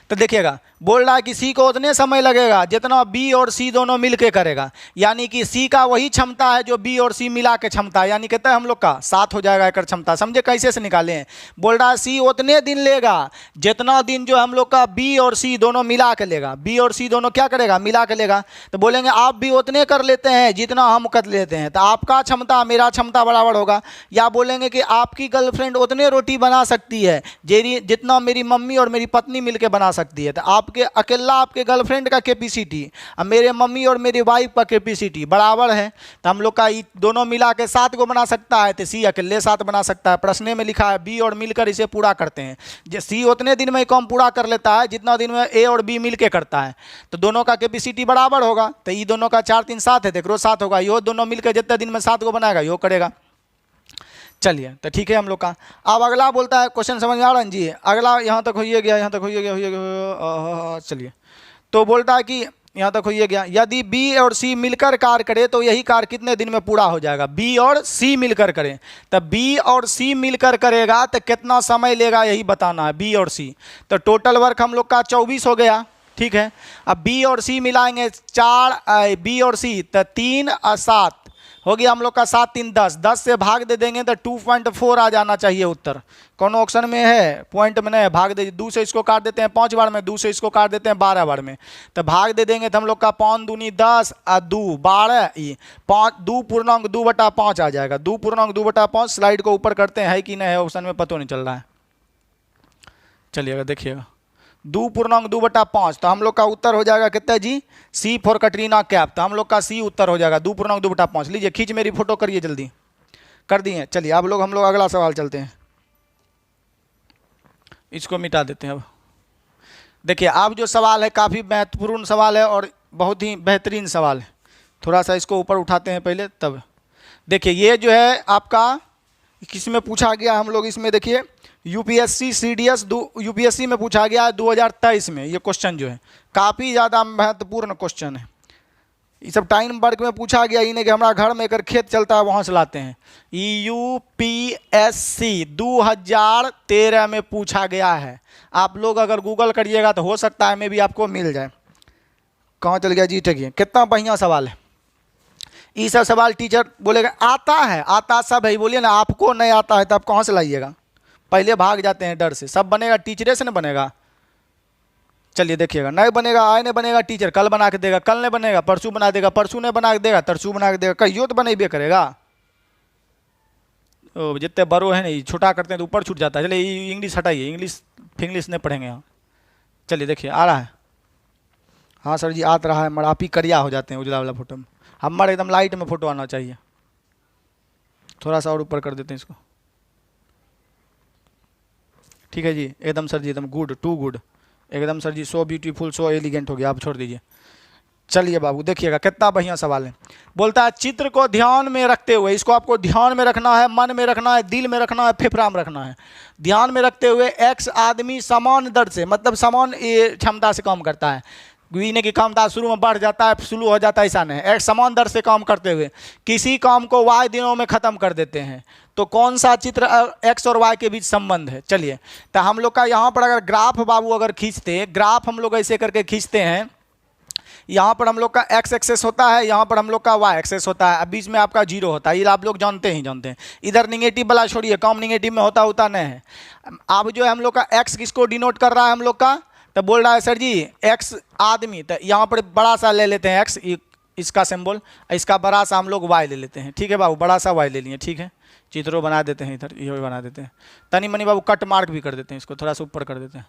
तो देखिएगा बोल रहा है कि सी को उतने समय लगेगा जितना बी और सी दोनों मिलके करेगा, यानी कि सी का वही क्षमता है जो बी और सी मिला के क्षमता है, यानी कहते हैं हम लोग का 7 हो जाएगा एक क्षमता। समझे कैसे से निकाले हैं, बोल रहा है सी उतने दिन लेगा जितना दिन जो हम लोग का बी और सी दोनों मिला के लेगा, बी और सी दोनों क्या करेगा मिला के लेगा। तो बोलेंगे आप भी उतने कर लेते हैं जितना हम कर लेते हैं, तो आपका क्षमता मेरा क्षमता बराबर होगा। या बोलेंगे कि आपकी गर्लफ्रेंड उतने रोटी बना सकती है जितना मेरी मम्मी और मेरी पत्नी मिलकर बना सकती है, तो आपके अकेला आपके गर्लफ्रेंड का कैपेसिटी और मेरे मम्मी और मेरी वाइफ का कैपेसिटी बराबर है, तो हम लोग का दोनों मिला के 7 को बना सकता है, तो सी अकेले 7 बना सकता है। प्रश्न में लिखा है बी और मिलकर इसे पूरा करते हैं, जो सी उतने दिन में काम पूरा कर लेता है जितना दिन में ए और बी मिलके करता है, तो दोनों का कैपेसिटी बराबर होगा। तो ये दोनों का 4 3 7 है, देखो 7 होगा, यो दोनों मिलकर जितने दिन में 7 को बनाएगा यो करेगा। चलिए तो ठीक है हम लोग का। अब अगला बोलता है, क्वेश्चन समझ में आ रहा है जी, अगला यहाँ तक हो गया, यहाँ तक हो गया। चलिए तो बोलता है कि यहाँ तक हो गया, यदि बी और सी मिलकर कार्य करे तो यही कार्य कितने दिन में पूरा हो जाएगा। बी और सी मिलकर करें, तो बी और सी मिलकर करेगा तो कितना समय लेगा यही बताना है, बी और सी। तो टोटल वर्क हम लोग का 24 हो गया, ठीक है। अब बी और सी मिलाएंगे 4 बी और सी, तो 3 और 7 हो गया हम लोग का 7 3 10, 10 से भाग दे देंगे तो 2.4 आ जाना चाहिए उत्तर। कौन ऑप्शन में है, पॉइंट में नहीं है, भाग दे, 2 से इसको काट देते हैं 5 बार में, 2 से इसको काट देते हैं 12 बार में, तो भाग दे देंगे तो हम लोग का 5 दूनी 10 और 2 12, 2.2/5 आ जाएगा, 2.2/5। स्लाइड को ऊपर करते हैं, है कि नहीं है ऑप्शन में पता नहीं चल रहा है। चलिएगा देखिएगा 2.2/5, तो हम लोग का उत्तर हो जाएगा कितना जी, सी फॉर कटरीना कैफ। तो हम लोग का सी उत्तर हो जाएगा 2.2/5। लीजिए खींच मेरी फोटो करिए जल्दी, कर दिए। चलिए अब हम लोग अगला सवाल चलते हैं, इसको मिटा देते हैं। अब देखिए अब जो सवाल है काफ़ी महत्वपूर्ण सवाल है और बहुत ही बेहतरीन सवाल है। थोड़ा सा इसको ऊपर उठाते हैं पहले, तब देखिए ये जो है आपका किस में पूछा गया, हम लोग इसमें देखिए यूपीएससी सीडीएस यूपीएससी में पूछा गया है 2023 में। ये क्वेश्चन जो है काफ़ी ज़्यादा महत्वपूर्ण क्वेश्चन है। ये सब टाइम वर्क में पूछा गया, ही नहीं कि हमारा घर में एक खेत चलता है वहाँ से लाते हैं। यूपीएससी 2013 में पूछा गया है। आप लोग अगर गूगल करिएगा तो हो सकता है में भी आपको मिल जाए। कहाँ चल गया जी, ठीक, कितना बढ़िया सवाल है। ये सब सवाल टीचर बोलेगा आता है, आता सब है, बोलिए ना आपको नहीं आता है तो आप कहाँ से लाइएगा, पहले भाग जाते हैं डर से। सब बनेगा टीचरे से ना बनेगा। चलिए देखिएगा, नहीं बनेगा, आज नहीं बनेगा टीचर कल बना के देगा, कल नहीं बनेगा परसों बना देगा, परसों नहीं बना के देगा तरसों बना के देगा, कहियो तो बनेबे करेगा। जितने बड़ो है नहीं छोटा करते हैं तो ऊपर छूट जाता है। चलिए इंग्लिश हटाइए, इंग्लिश नहीं पढ़ेंगे यहाँ। चलिए देखिए आ रहा है, हाँ सर जी आ रहा है, मगर आप ही करिया हो जाते हैं उजला वाला फोटो में। हमारे एकदम लाइट में फोटो आना चाहिए। थोड़ा सा और ऊपर कर देते हैं इसको, ठीक है जी एकदम सर जी, एकदम गुड, टू गुड, एकदम सर जी, सो ब्यूटीफुल, सो एलिगेंट हो गया, आप छोड़ दीजिए। चलिए बाबू देखिएगा कितना बढ़िया सवाल है। बोलता है चित्र को ध्यान में रखते हुए, इसको आपको ध्यान में रखना है, मन में रखना है, दिल में रखना है, फेफड़ा में रखना है। ध्यान में रखते हुए एक्स आदमी समान दर से, मतलब समान क्षमता से काम करता है। गुईने की क्षमता शुरू में बढ़ जाता है, शुरू हो जाता है, ऐसा नहीं। एक समान दर से काम करते हुए किसी काम को वाई दिनों में ख़त्म कर देते हैं। तो कौन सा चित्र एक्स और वाई के बीच संबंध है? चलिए तो हम लोग का यहाँ पर अगर ग्राफ बाबू अगर खींचते, ग्राफ हम लोग ऐसे करके खींचते हैं, यहाँ पर हम लोग का एक्स एक्सेस होता है, यहाँ पर हम लोग का वाई एक्सेस होता है, अब बीच में आपका जीरो होता है। ये आप लोग जानते हैं। इधर निगेटिव वाला छोड़िए, कम निगेटिव में होता नहीं है। अब जो है हम लोग का एक्स किसको डिनोट कर रहा है हम लोग का, तो बोल रहा है सर जी एक्स आदमी, तो यहाँ पर बड़ा सा ले लेते हैं एक्स, इसका सिंबल, इसका बड़ा सा हम लोग वाई ले लेते हैं। ठीक है बाबू, बड़ा सा वाई ले लिए, ठीक है। चित्रों बना देते हैं, इधर ये बना देते हैं, तनी मनी बाबू कट मार्क भी कर देते हैं, इसको थोड़ा सा ऊपर कर देते हैं,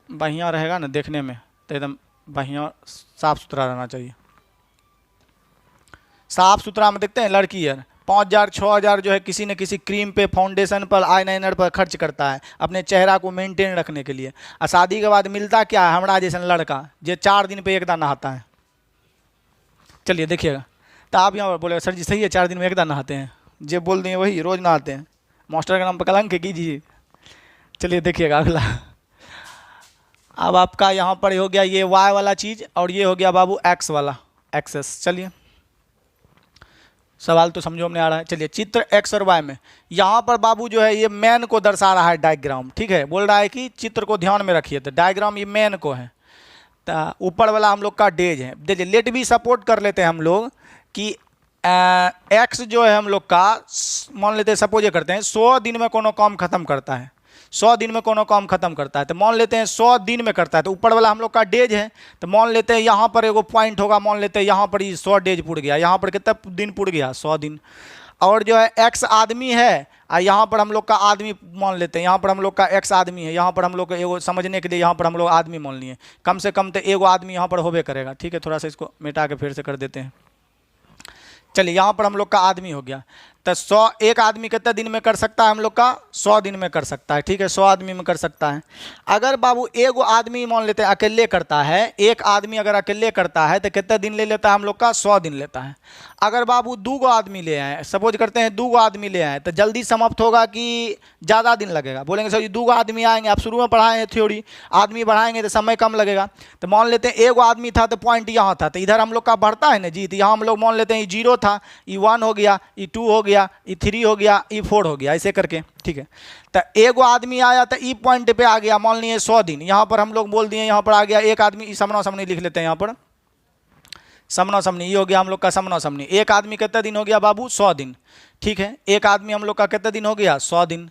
बढ़िया रहेगा ना देखने में, तो एकदम बढ़िया साफ सुथरा रहना चाहिए। साफ सुथरा में देखते हैं लड़की है 5,000 6,000 जो है किसी न किसी क्रीम पे, फाउंडेशन पर, आईलाइनर पर खर्च करता है अपने चेहरा को मेंटेन रखने के लिए। और शादी के बाद मिलता क्या है, हमारा जैसा लड़का जो 4 दिन पे एक दान नहाता है। चलिए देखिएगा, तो आप यहाँ पर बोलेगा सर जी सही है 4 दिन में एक दान नहाते हैं, जो बोल दिए वही रोज नहाते हैं, मास्टर के नाम पर कलंक कीजिए। चलिए देखिएगा अगला, अब आपका यहाँ पर हो गया ये वाई वाला चीज़ और ये हो गया बाबू एक्स वाला एक्सेस। चलिए सवाल तो समझो हमने आ रहा है। चलिए चित्र एक्स और वाई में यहाँ पर बाबू जो है ये मैन को दर्शा रहा है डायग्राम, ठीक है। बोल रहा है कि चित्र को ध्यान में रखिए, तो डायग्राम ये मैन को है, तो ऊपर वाला हम लोग का डेज है। देखिए लेट भी सपोर्ट कर लेते हैं हम लोग कि एक्स जो है हम लोग का, मान लेते हैं सपोज ये करते हैं 100 दिन में कोनो काम खत्म करता है, 100 दिन में कोनो काम खत्म करता है, तो मान लेते हैं 100 दिन में करता है, तो ऊपर वाला हम लोग का डेज है, तो मान लेते हैं यहाँ पर एगो पॉइंट होगा, मान लेते हैं यहाँ पर 100 डेज पुड़ गया, यहाँ पर कितना दिन पुड़ गया 100 दिन। और जो है एक्स आदमी है, और यहाँ पर हम लोग का आदमी मान लेते हैं, यहाँ पर हम लोग का एक्स आदमी है, यहाँ पर हम लोग एगो समझने के लिए यहाँ पर हम लोग आदमी मान लिए, कम से कम तो एगो आदमी यहाँ पर होबे करेगा, ठीक है। थोड़ा सा इसको मिटा के फिर से कर देते हैं। चलिए यहाँ पर हम लोग का आदमी हो गया, तो 100 एक आदमी कितने दिन में कर सकता है हम लोग का, 100 दिन में कर सकता है, ठीक है। 100 आदमी में कर सकता है। अगर बाबू एगो आदमी मान लेते हैं अकेले करता है, एक आदमी अगर अकेले करता है तो कितने दिन ले लेता है हम लोग का, 100 दिन लेता है। अगर बाबू 2 गो आदमी ले आए, सपोज करते हैं 2 गो आदमी ले आए, तो जल्दी समाप्त होगा कि ज़्यादा दिन लगेगा? बोलेंगे सर जी 2 गो आदमी आएंगे, आप शुरू में पढ़ाए हैं थ्योरी, आदमी बढ़ाएंगे तो समय कम लगेगा। तो मान लेते हैं एगो आदमी था तो पॉइंट यहाँ था, तो इधर हम लोग का बढ़ता है ना जी, तो यहाँ हम लोग मान लेते हैं 0 था, 1 हो गया, 2 हो गया, 3 हो गया, 4 हो गया, ऐसे करके, ठीक है। तो एगो आदमी आया तो पॉइंट पे आ गया, मान लिए 100 दिन, यहाँ पर हम लोग बोल दिए यहाँ पर आ गया एक आदमी, सामना सामने लिख लेते हैं यहाँ पर, सामना सामने ये हो गया हम लोग का सामना सामने। एक आदमी कितना दिन हो गया बाबू, 100 दिन, ठीक है। एक आदमी हम लोग का कितना दिन हो गया, 100 दिन।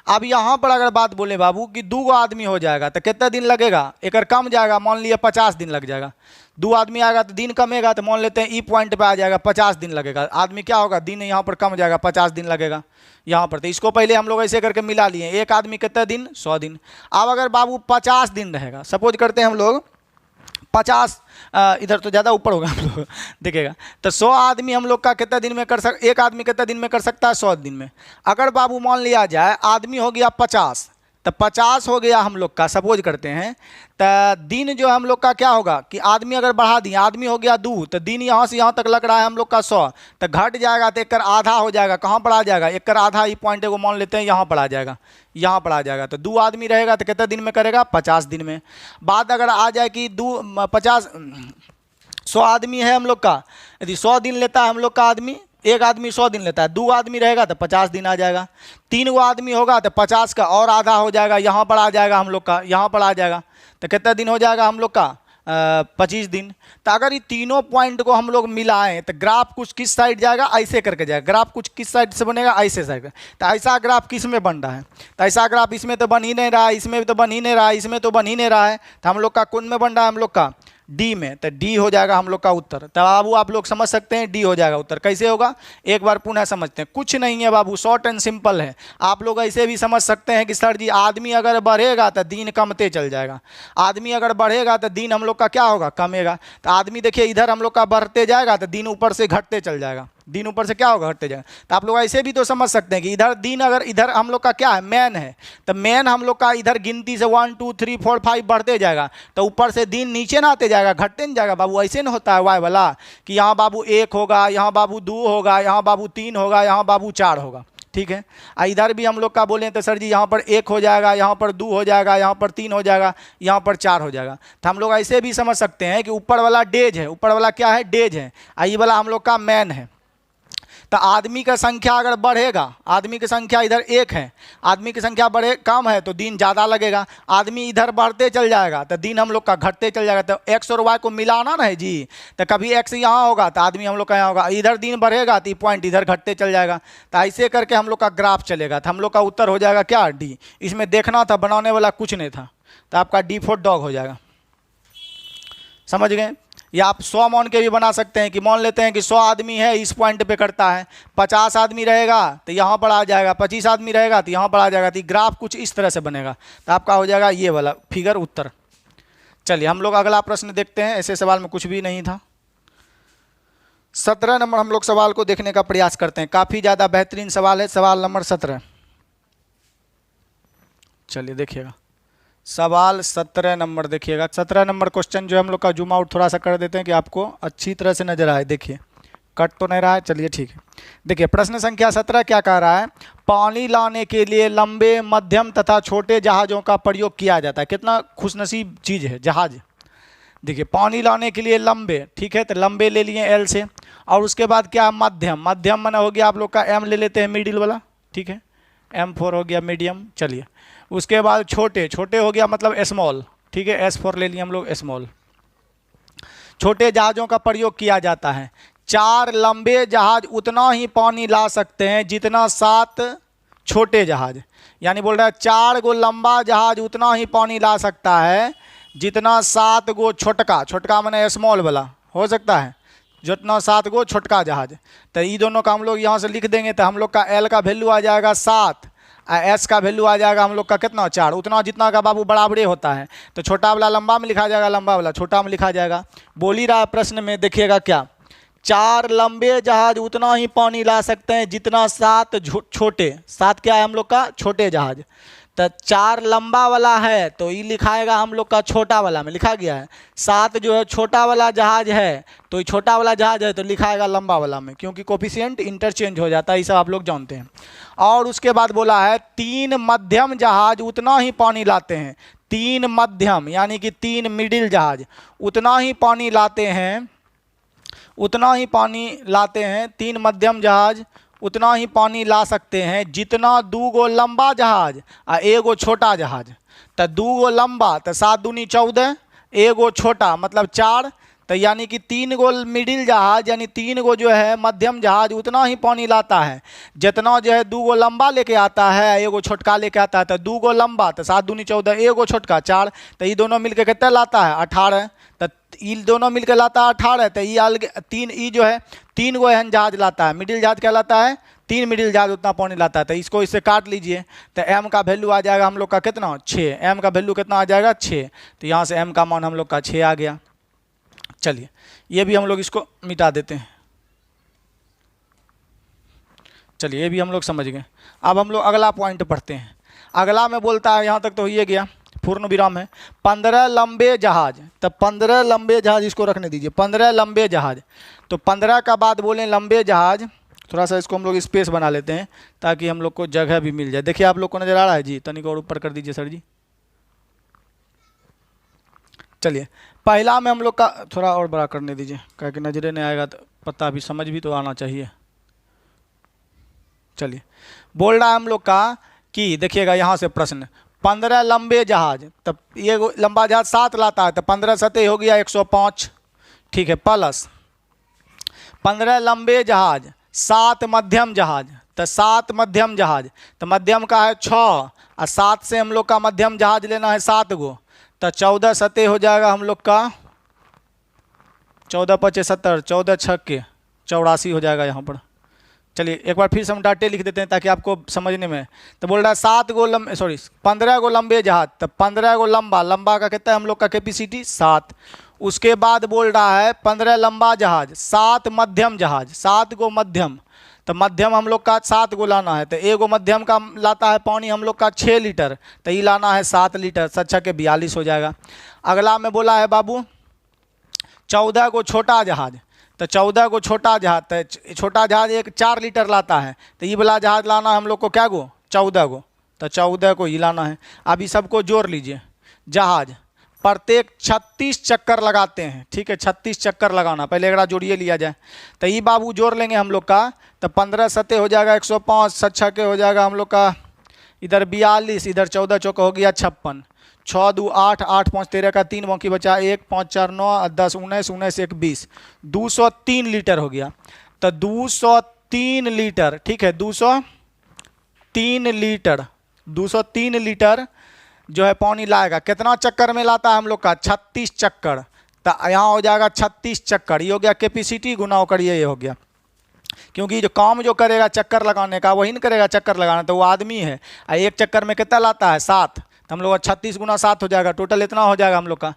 अब यहाँ पर अगर बात बोले बाबू कि 2 गो आदमी हो जाएगा तो कितना दिन लगेगा, एक कम जाएगा, मान लिया 50 दिन लग जाएगा। 2 आदमी आएगा तो दिन कमेगा, तो मान लेते हैं पॉइंट पे आ जाएगा 50 दिन लगेगा। आदमी क्या होगा, दिन यहाँ पर कम जाएगा, 50 दिन लगेगा यहाँ पर। तो इसको पहले हम लोग ऐसे करके मिला लिए, एक आदमी कितना दिन, 100 दिन। अब अगर बाबू 50 दिन रहेगा, सपोज करते हैं हम लोग 50 इधर तो ज़्यादा ऊपर होगा हम लोग देखिएगा। तो 100 आदमी हम लोग का कितना दिन में एक आदमी कितना दिन में कर सकता है? 100 दिन में। अगर बाबू मान लिया जाए आदमी हो गया 50, तो 50 हो गया हम लोग का, सपोज करते हैं। तो दिन जो हम लोग का क्या होगा कि आदमी अगर बढ़ा दिए, आदमी हो गया 2, तो दिन यहाँ से यहाँ तक लग रहा है हम लोग का 100, तो घट जाएगा तो एक आधा हो जाएगा। कहाँ पर आ जाएगा? एक आधा ही पॉइंट को मान लेते हैं, यहाँ पर आ जाएगा, यहाँ पर आ जाएगा। तो 2 आदमी रहेगा तो कितने दिन में करेगा? 50 दिन में। बात अगर आ जाए कि 100 आदमी है हम लोग का, यदि 100 दिन लेता है हम लोग का आदमी, एक आदमी 100 दिन लेता है, 2 आदमी रहेगा तो 50 दिन आ जाएगा। 3 गो आदमी होगा तो 50 का और आधा हो जाएगा, यहाँ पर आ जाएगा हम लोग का, यहाँ पर आ जाएगा। तो कितना दिन हो जाएगा हम लोग का? 25 दिन। तो अगर ये तीनों पॉइंट को हम लोग मिलाएं तो ग्राफ कुछ किस साइड जाएगा? ऐसे करके जाएगा। ग्राफ कुछ किस साइड से बनेगा? ऐसे साइड। तो ऐसा ग्राफ किस में बन रहा है? तो ऐसा ग्राफ इसमें तो बन ही नहीं रहा है, इसमें तो बन ही नहीं रहा है, इसमें तो बन ही नहीं रहा है। तो हम लोग का कौन में बन रहा है? हम लोग का डी में। तो डी हो जाएगा हम लोग का उत्तर। तब बाबू आप लोग समझ सकते हैं डी हो जाएगा उत्तर। कैसे होगा? एक बार पुनः समझते हैं। कुछ नहीं है बाबू, शॉर्ट एंड सिंपल है। आप लोग ऐसे भी समझ सकते हैं कि सर जी आदमी अगर बढ़ेगा तो दिन कमते चल जाएगा, आदमी अगर बढ़ेगा तो दिन हम लोग का क्या होगा? कमेगा। तो आदमी देखिए इधर हम लोग का बढ़ते जाएगा तो दिन ऊपर से घटते चल जाएगा, दिन ऊपर से क्या होगा? घटते जाएगा। तो आप लोग ऐसे भी तो समझ सकते हैं कि इधर दिन अगर इधर हम लोग का क्या है? मैन है। तो मैन हम लोग का इधर गिनती से 1 2 3 4 5 बढ़ते जाएगा, तो ऊपर से दिन नीचे ना आते जाएगा, घटते नहीं जाएगा बाबू। ऐसे नहीं होता है वाई वाला कि यहाँ बाबू 1 होगा, यहाँ बाबू 2 होगा, यहाँ बाबू 3 होगा, यहाँ बाबू 4 होगा। ठीक है। इधर भी हम लोग का बोलें तो सर जी यहाँ पर 1 हो जाएगा, यहाँ पर 2 हो जाएगा, यहाँ पर 3 हो जाएगा, यहाँ पर 4 हो जाएगा। तो हम लोग ऐसे भी समझ सकते हैं कि ऊपर वाला डेज है, ऊपर वाला क्या है? डेज है। ये वाला हम लोग का मैन है। तो आदमी का संख्या अगर बढ़ेगा, आदमी की संख्या इधर 1 है, आदमी की संख्या बढ़े कम है तो दिन ज़्यादा लगेगा। आदमी इधर बढ़ते चल जाएगा तो दिन हम लोग का घटते चल जाएगा। तो एक्स और वाई को मिलाना ना है जी, तो कभी एक्स यहाँ होगा तो आदमी हम लोग का यहाँ होगा, इधर दिन बढ़ेगा तो पॉइंट इधर घटते चल जाएगा। तो ऐसे करके हम लोग का ग्राफ चलेगा। तो हम लोग का उत्तर हो जाएगा क्या? डी। इसमें देखना था, बनाने वाला कुछ नहीं था, तो आपका डी फॉर डॉग हो जाएगा। समझ गए? या आप 100 मान के भी बना सकते हैं कि मान लेते हैं कि 100 आदमी है, इस पॉइंट पे करता है, 50 आदमी रहेगा तो यहाँ पर आ जाएगा, 25 आदमी रहेगा तो यहाँ पर आ जाएगा। तो ग्राफ कुछ इस तरह से बनेगा। तो आपका हो जाएगा ये वाला फिगर उत्तर। चलिए हम लोग अगला प्रश्न देखते हैं। ऐसे सवाल में कुछ भी नहीं था। 17 नंबर हम लोग सवाल को देखने का प्रयास करते हैं। काफ़ी ज़्यादा बेहतरीन सवाल है, सवाल नंबर 17। चलिए देखिएगा सवाल 17 नंबर देखिएगा। 17 नंबर क्वेश्चन जो हम लोग का जूम आउट थोड़ा सा कर देते हैं कि आपको अच्छी तरह से नजर आए। देखिए कट तो नहीं रहा है, चलिए ठीक है। देखिए प्रश्न संख्या 17 क्या कह रहा है? पानी लाने के लिए लंबे, मध्यम तथा छोटे जहाज़ों का प्रयोग किया जाता है। कितना खुशनसीब चीज़ है जहाज़। देखिए पानी लाने के लिए लंबे, ठीक है, तो लंबे ले लिए एल से, और उसके बाद क्या? मध्यम। मध्यम माना हो गया आप लोग का एम ले लेते हैं, मिडिल वाला, ठीक है, M4 हो गया मीडियम। चलिए उसके बाद छोटे, छोटे हो गया मतलब स्मॉल, ठीक है, S4 ले लिए हम लोग, स्मॉल। छोटे जहाज़ों का प्रयोग किया जाता है। 4 लंबे जहाज उतना ही पानी ला सकते हैं जितना 7 छोटे जहाज, यानी बोल रहा है 4 गो लंबा जहाज उतना ही पानी ला सकता है जितना 7 गो छोटका, छोटका माने स्मॉल वाला हो सकता है, जितना 7 गो छोटका जहाज। तो ये दोनों का हम लोग यहाँ से लिख देंगे। तो हम लोग का एल का वैल्यू आ जाएगा 7, एस का वैल्यू आ जाएगा हम लोग का कितना? 4। उतना जितना का बाबू बराबरे होता है, तो छोटा वाला लंबा में लिखा जाएगा, लंबा वाला छोटा में लिखा जाएगा। बोल ही रहा है प्रश्न में, देखिएगा क्या? 4 लंबे जहाज उतना ही पानी ला सकते हैं जितना 7 छोटे, 7 क्या है हम लोग का? छोटे जहाज। तो 4 लंबा वाला है तो ये लिखाएगा हम लोग का छोटा वाला में लिखा गया है। 7 जो है छोटा वाला जहाज है, तो ये छोटा वाला जहाज है तो लिखाएगा लंबा वाला में, क्योंकि कोफिशिएंट इंटरचेंज हो जाता है, ये सब आप लोग जानते हैं। और उसके बाद बोला है 3 मध्यम जहाज उतना ही पानी लाते हैं। 3 मध्यम यानी कि 3 मिडिल जहाज उतना ही पानी लाते हैं, उतना ही पानी लाते हैं। 3 मध्यम जहाज उतना ही पानी ला सकते हैं जितना 2 गो लंबा जहाज और 1 गो छोटा जहाज। तो 2 गो लंबा तो 7 दूनी 14, 1 गो छोटा मतलब 4, तो यानी कि 3 गो मिडिल जहाज यानी 3 गो जो है मध्यम जहाज उतना ही पानी लाता है जितना जो है 2 गो लंबा लेके आता है, 1 गो छोटका लेके आता है। तो 2 गो लंबा तो 7 दूनी 14, 1 गो छोटका 4, तो ये दोनों मिलकर कितना लाता है? 18। तो ये दोनों मिलकर लाता है 18। तो ये अलग 3, ये जो है 3 गो एहन जहाज लाता है। मिडिल जहाज क्या लाता है? 3 मिडिल जहाज उतना पानी लाता है। तो इसको इससे काट लीजिए, तो एम का वैल्यू आ जाएगा हम लोग का कितना? 6। एम का वैल्यू कितना आ जाएगा? 6। तो यहाँ से एम का मान हम लोग का 6 आ गया। चलिए ये भी हम लोग इसको मिटा देते हैं। चलिए ये भी हम लोग समझ गए। अब हम लोग अगला पॉइंट पढ़ते हैं। अगला में बोलता है, यहाँ तक तो ये गया, पूर्ण विराम है, 15 लंबे जहाज। तब 15 लंबे जहाज इसको रखने दीजिए, 15 लंबे जहाज। तो 15 का बाद बोलें लंबे जहाज, थोड़ा सा इसको हम लोग स्पेस बना लेते हैं ताकि हम लोग को जगह भी मिल जाए। देखिए आप लोग को नज़र आ रहा है जी, तनिक और ऊपर कर दीजिए सर जी। चलिए पहला में हम लोग का थोड़ा और बड़ा करने दीजिए, क्या कि नजरे नहीं आएगा तो पता भी समझ भी तो आना चाहिए। चलिए बोल रहा है हम लोग का कि देखिएगा यहाँ से प्रश्न, 15 लंबे जहाज, तब ये लंबा जहाज 7 लाता है तो 15 सतह हो गया 105, ठीक है, प्लस 15 लंबे जहाज 7 मध्यम जहाज, तो 7 मध्यम जहाज, तो मध्यम का है 6 और 7 से हम लोग का मध्यम जहाज लेना है 7 गो, तो 14 सतह हो जाएगा हम लोग का 14 पचे 70, 14 छक्के 84 हो जाएगा यहाँ पर। चलिए एक बार फिर से हम डाटे लिख देते हैं ताकि आपको समझने में। तो बोल रहा है 7 गो लंबे, सॉरी 15 गो लंबे जहाज, तो 15 गो लंबा, लंबा का कितना है हम लोग का कैपेसिटी 7। उसके बाद बोल रहा है 15 लंबा जहाज, 7 मध्यम जहाज, 7 गो मध्यम, तो मध्यम हम लोग का 7 गो लाना है, तो एगो मध्यम का लाता है पानी हम लोग का 6 लीटर, तो ये लाना है 7 लीटर, 7 के 42 हो जाएगा। अगला में बोला है बाबू 14 गो छोटा जहाज, तो 14 गो छोटा जहाज, तो छोटा जहाज एक 4 लीटर लाता है, तो ये वाला जहाज लाना है हम लोग को क्या गो 14 गो, तो 14 को ही लाना है। अब ये सबको जोड़ लीजिए। जहाज प्रत्येक 36 चक्कर लगाते हैं, ठीक है, 36 चक्कर लगाना, पहले एक जोड़िए लिया जाए, तो ये बाबू जोड़ लेंगे हम लोग का, तो 15 सतह हो जाएगा 105, 7 के हो जाएगा हम लोग का इधर 42, इधर 14 चौका हो गया 56, 6 2 8, 8 5 13 का 3 बाकी बचा 1, 5 4 9 10 19 19 1 20, 203 लीटर हो गया। तो 203 लीटर, ठीक है, 203 लीटर, 203 लीटर जो है पानी लाएगा। कितना चक्कर में लाता है हम लोग का 36 चक्कर, तो यहाँ हो जाएगा 36 चक्कर, ये हो गया कैपेसिटी गुना होकर ये हो गया, क्योंकि जो काम जो करेगा चक्कर लगाने का वही नहीं करेगा चक्कर लगाना, तो वो आदमी है। एक चक्कर में कितना लाता है 7, तो हम लोग का 36 गुना 7 हो जाएगा, टोटल इतना हो जाएगा हम लोग का,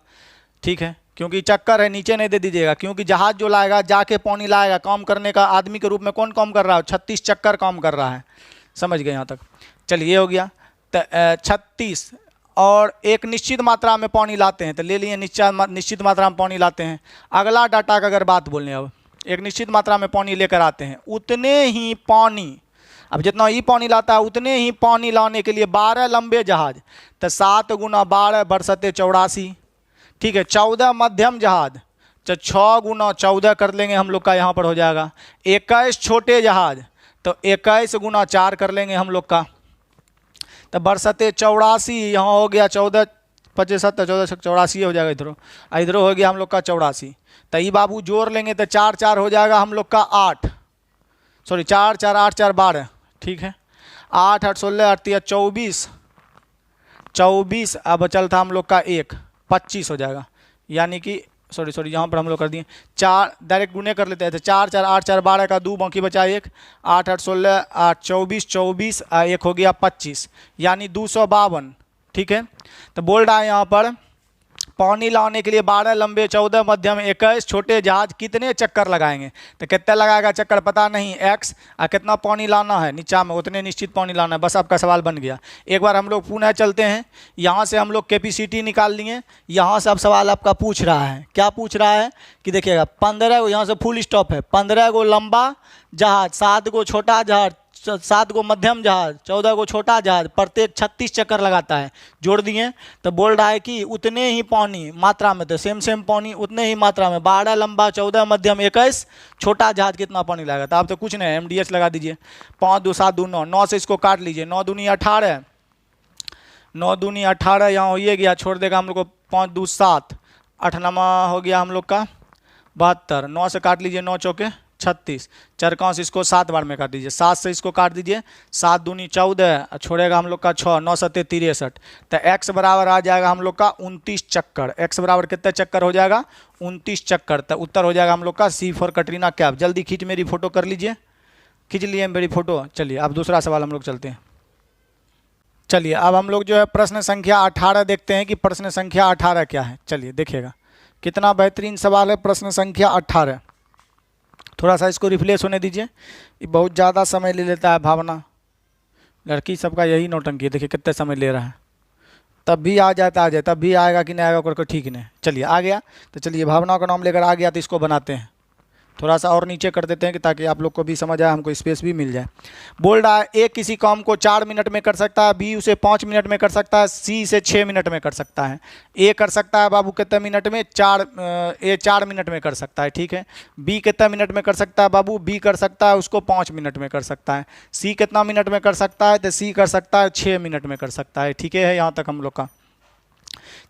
ठीक है, क्योंकि चक्कर है नीचे नहीं दे दीजिएगा, क्योंकि जहाज जो लाएगा जाके पानी लाएगा, काम करने का आदमी के रूप में कौन काम कर रहा है 36 चक्कर काम कर रहा है। समझ गए यहाँ तक? चलिए ये हो गया। तो 36 और एक निश्चित मात्रा में पानी लाते हैं, तो ले लिए निश्चित मात्रा में पानी लाते हैं। अगला डाटा का अगर बात बोलें, अब एक निश्चित मात्रा में पानी लेकर आते हैं, उतने ही पानी, अब जितना ही पानी लाता है उतने ही पानी लाने के लिए 12 लंबे जहाज, तो 7 गुना 12 बरसते 84, ठीक है, 14 मध्यम जहाज, तो 6 गुना 14 कर लेंगे हम लोग का, यहाँ पर हो जाएगा 21 छोटे जहाज, तो 21 गुना 4 कर लेंगे हम लोग का, तो बरसते 84, यहाँ हो गया 14 25 70 14 84 हो जाएगा, इधर हो गया हम लोग का 84। तो ये बाबू जोड़ लेंगे तो 4 4 हो जाएगा हम लोग का 8, सॉरी 4 4 8 4 12, ठीक है, 8 8 16 8 24 24, अब बचल था हम लोग का 1 25 हो जाएगा, यानी कि सॉरी यहाँ पर हम लोग कर दिए 4, डायरेक्ट गुने कर लेते हैं, तो 4 4 8 4 12 का 2 बाकी बचा 1, 8 8 16 8 24 24 1 हो गया 25, यानी 252, ठीक है। तो बोल रहा है यहाँ पर पानी लाने के लिए 12 लंबे 14 मध्यम 21 छोटे जहाज कितने चक्कर लगाएंगे, तो कितना लगाएगा चक्कर पता नहीं x, और कितना पानी लाना है नीचा में उतने निश्चित पानी लाना है, बस आपका सवाल बन गया। एक बार हम लोग पुनः चलते हैं, यहाँ से हम लोग कैपेसिटी निकाल लिए, यहाँ से अब सवाल आपका पूछ रहा है, क्या पूछ रहा है कि देखिएगा 15 गो, यहाँ से फुल स्टॉप है, 15 गो लंबा जहाज, 7 गो छोटा जहाज, 7 गो मध्यम जहाज, 14 गो छोटा जहाज, प्रत्येक 36 चक्कर लगाता है, जोड़ दिए। तो बोल रहा है कि उतने ही पानी मात्रा में, तो सेम पानी उतने ही मात्रा में 12 लंबा 14 मध्यम 21 छोटा जहाज कितना पानी लगेगा, तो आप तो कुछ नहीं MDH लगा दीजिए, 5 2 7 2 9, 9 से इसको काट लीजिए, 9 दूनी 18, 9 दूनी 18, यहाँ हो ये गया, छोड़ देगा हम लोग को 5 2 7, 8 नमा हो गया हम लोग का 72, 9 से काट लीजिए 9 चौके 36, 4 कांस इसको 7 बार में काट दीजिए, 7 से इसको काट दीजिए, 7 दूनी 14, छोड़ेगा हम लोग का 6, 9 7 63, तो x बराबर आ जाएगा हम लोग का 29 चक्कर। x बराबर कितने चक्कर हो जाएगा 29 चक्कर, तो उत्तर हो जाएगा हम लोग का C फॉर कटरीना कैफ। जल्दी खींच मेरी फोटो कर लीजिए, खींच लिए मेरी फोटो। चलिए अब दूसरा सवाल हम लोग चलते हैं। चलिए अब हम लोग जो है प्रश्न संख्या 18 देखते हैं कि प्रश्न संख्या 18 क्या है। चलिए देखिएगा कितना बेहतरीन सवाल है, प्रश्न संख्या 18। थोड़ा सा इसको रिफ्रेश होने दीजिए, ये बहुत ज़्यादा समय ले लेता है। भावना, लड़की सबका यही नौटंकी है, देखिए कितने समय ले रहा है। तब भी आ जाता, आ जाए, तब भी आएगा कि नहीं आएगा करके ठीक नहीं। चलिए आ गया, तो चलिए भावना का नाम लेकर आ गया, तो इसको बनाते हैं। थोड़ा सा और नीचे कर देते हैं कि ताकि आप लोग को भी समझ आए, हमको स्पेस भी मिल जाए। बोल रहा है ए किसी काम को 4 मिनट में कर सकता है, बी उसे 5 मिनट में कर सकता है, सी इसे 6 मिनट में कर सकता है। ए कर सकता है बाबू कितने मिनट में, 4 मिनट में कर सकता है, ठीक है। बी कितना मिनट में कर सकता है बाबू, बी कर सकता है उसको 5 मिनट में कर सकता है। सी कितना मिनट में कर सकता है, तो सी कर सकता है 6 मिनट में कर सकता है, ठीक है। यहाँ तक हम लोग का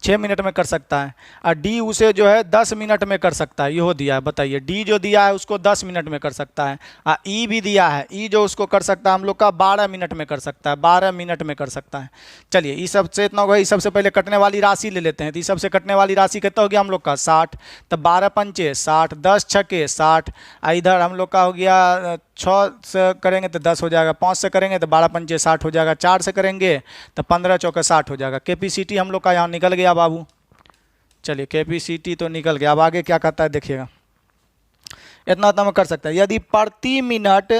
6 मिनट में कर सकता है। और डी उसे जो है 10 मिनट में कर सकता है, ये हो दिया है। बताइए डी जो दिया है उसको 10 मिनट में कर सकता है। और ई भी दिया है, ई जो उसको कर सकता है हम लोग का 12 मिनट में कर सकता है, 12 मिनट में कर सकता है। चलिए इस सबसे इतना होगा, इस सबसे पहले कटने वाली राशि ले लेते हैं। तो इस सबसे कटने वाली राशि कितना हो गया हम लोग का 60। तो 12 पंचे 60, 10 छके 60। इधर हम लोग का हो गया 6 से करेंगे तो 10 हो जाएगा, 5 से करेंगे तो 12 पंचे 60 हो जाएगा, 4 से करेंगे तो 15 चौके 60 हो जाएगा। कैपेसिटी हम लोग का यहाँ निकल गया बाबू। चलिए कैपेसिटी तो निकल गया, अब आगे क्या कहता है देखिएगा। इतना तो हम कर सकते हैं। यदि प्रति मिनट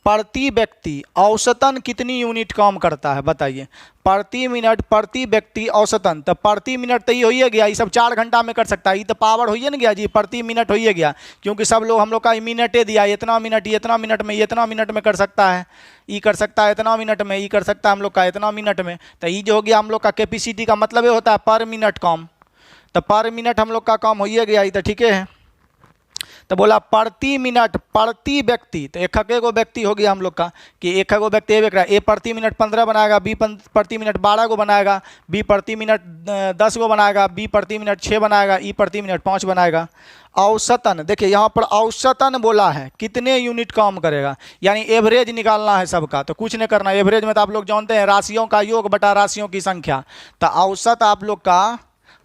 प्रति व्यक्ति औसतन कितनी यूनिट काम करता है, बताइए। प्रति मिनट प्रति व्यक्ति औसतन, तो प्रति मिनट तो ये हो ही गया, ये सब 4 घंटा में कर सकता है। ये तो पावर हो ही ना गया जी, प्रति मिनट हो ही गया, क्योंकि सब लोग हम लोग का मिनटे दिया, इतना मिनट, इतना मिनट में, इतना मिनट में कर सकता है। ई कर सकता है इतना मिनट में, ई कर सकता है हम लोग का इतना मिनट में। तो ये जो हो गया हम लोग का कैपेसिटी का मतलब ये होता है पर मिनट काम। तो पर मिनट हम लोग का काम हो ही गया, ये तो ठीक है। तो बोला प्रति मिनट प्रति व्यक्ति, तो एक गो व्यक्ति हो गया हम लोग का कि एक गो व्यक्ति ए प्रति मिनट 15 बनाएगा, बी प्रति मिनट 12 गो बनाएगा, बी प्रति मिनट 10 गो बनाएगा, बी प्रति मिनट 6 बनाएगा, ई प्रति मिनट 5 बनाएगा। औसतन देखिए यहाँ पर औसतन बोला है, कितने यूनिट काम करेगा, यानी एवरेज निकालना है सबका। तो कुछ नहीं करना, एवरेज में तो आप लोग जानते हैं राशियों का योग बटा राशियों की संख्या। तो औसत आप लोग का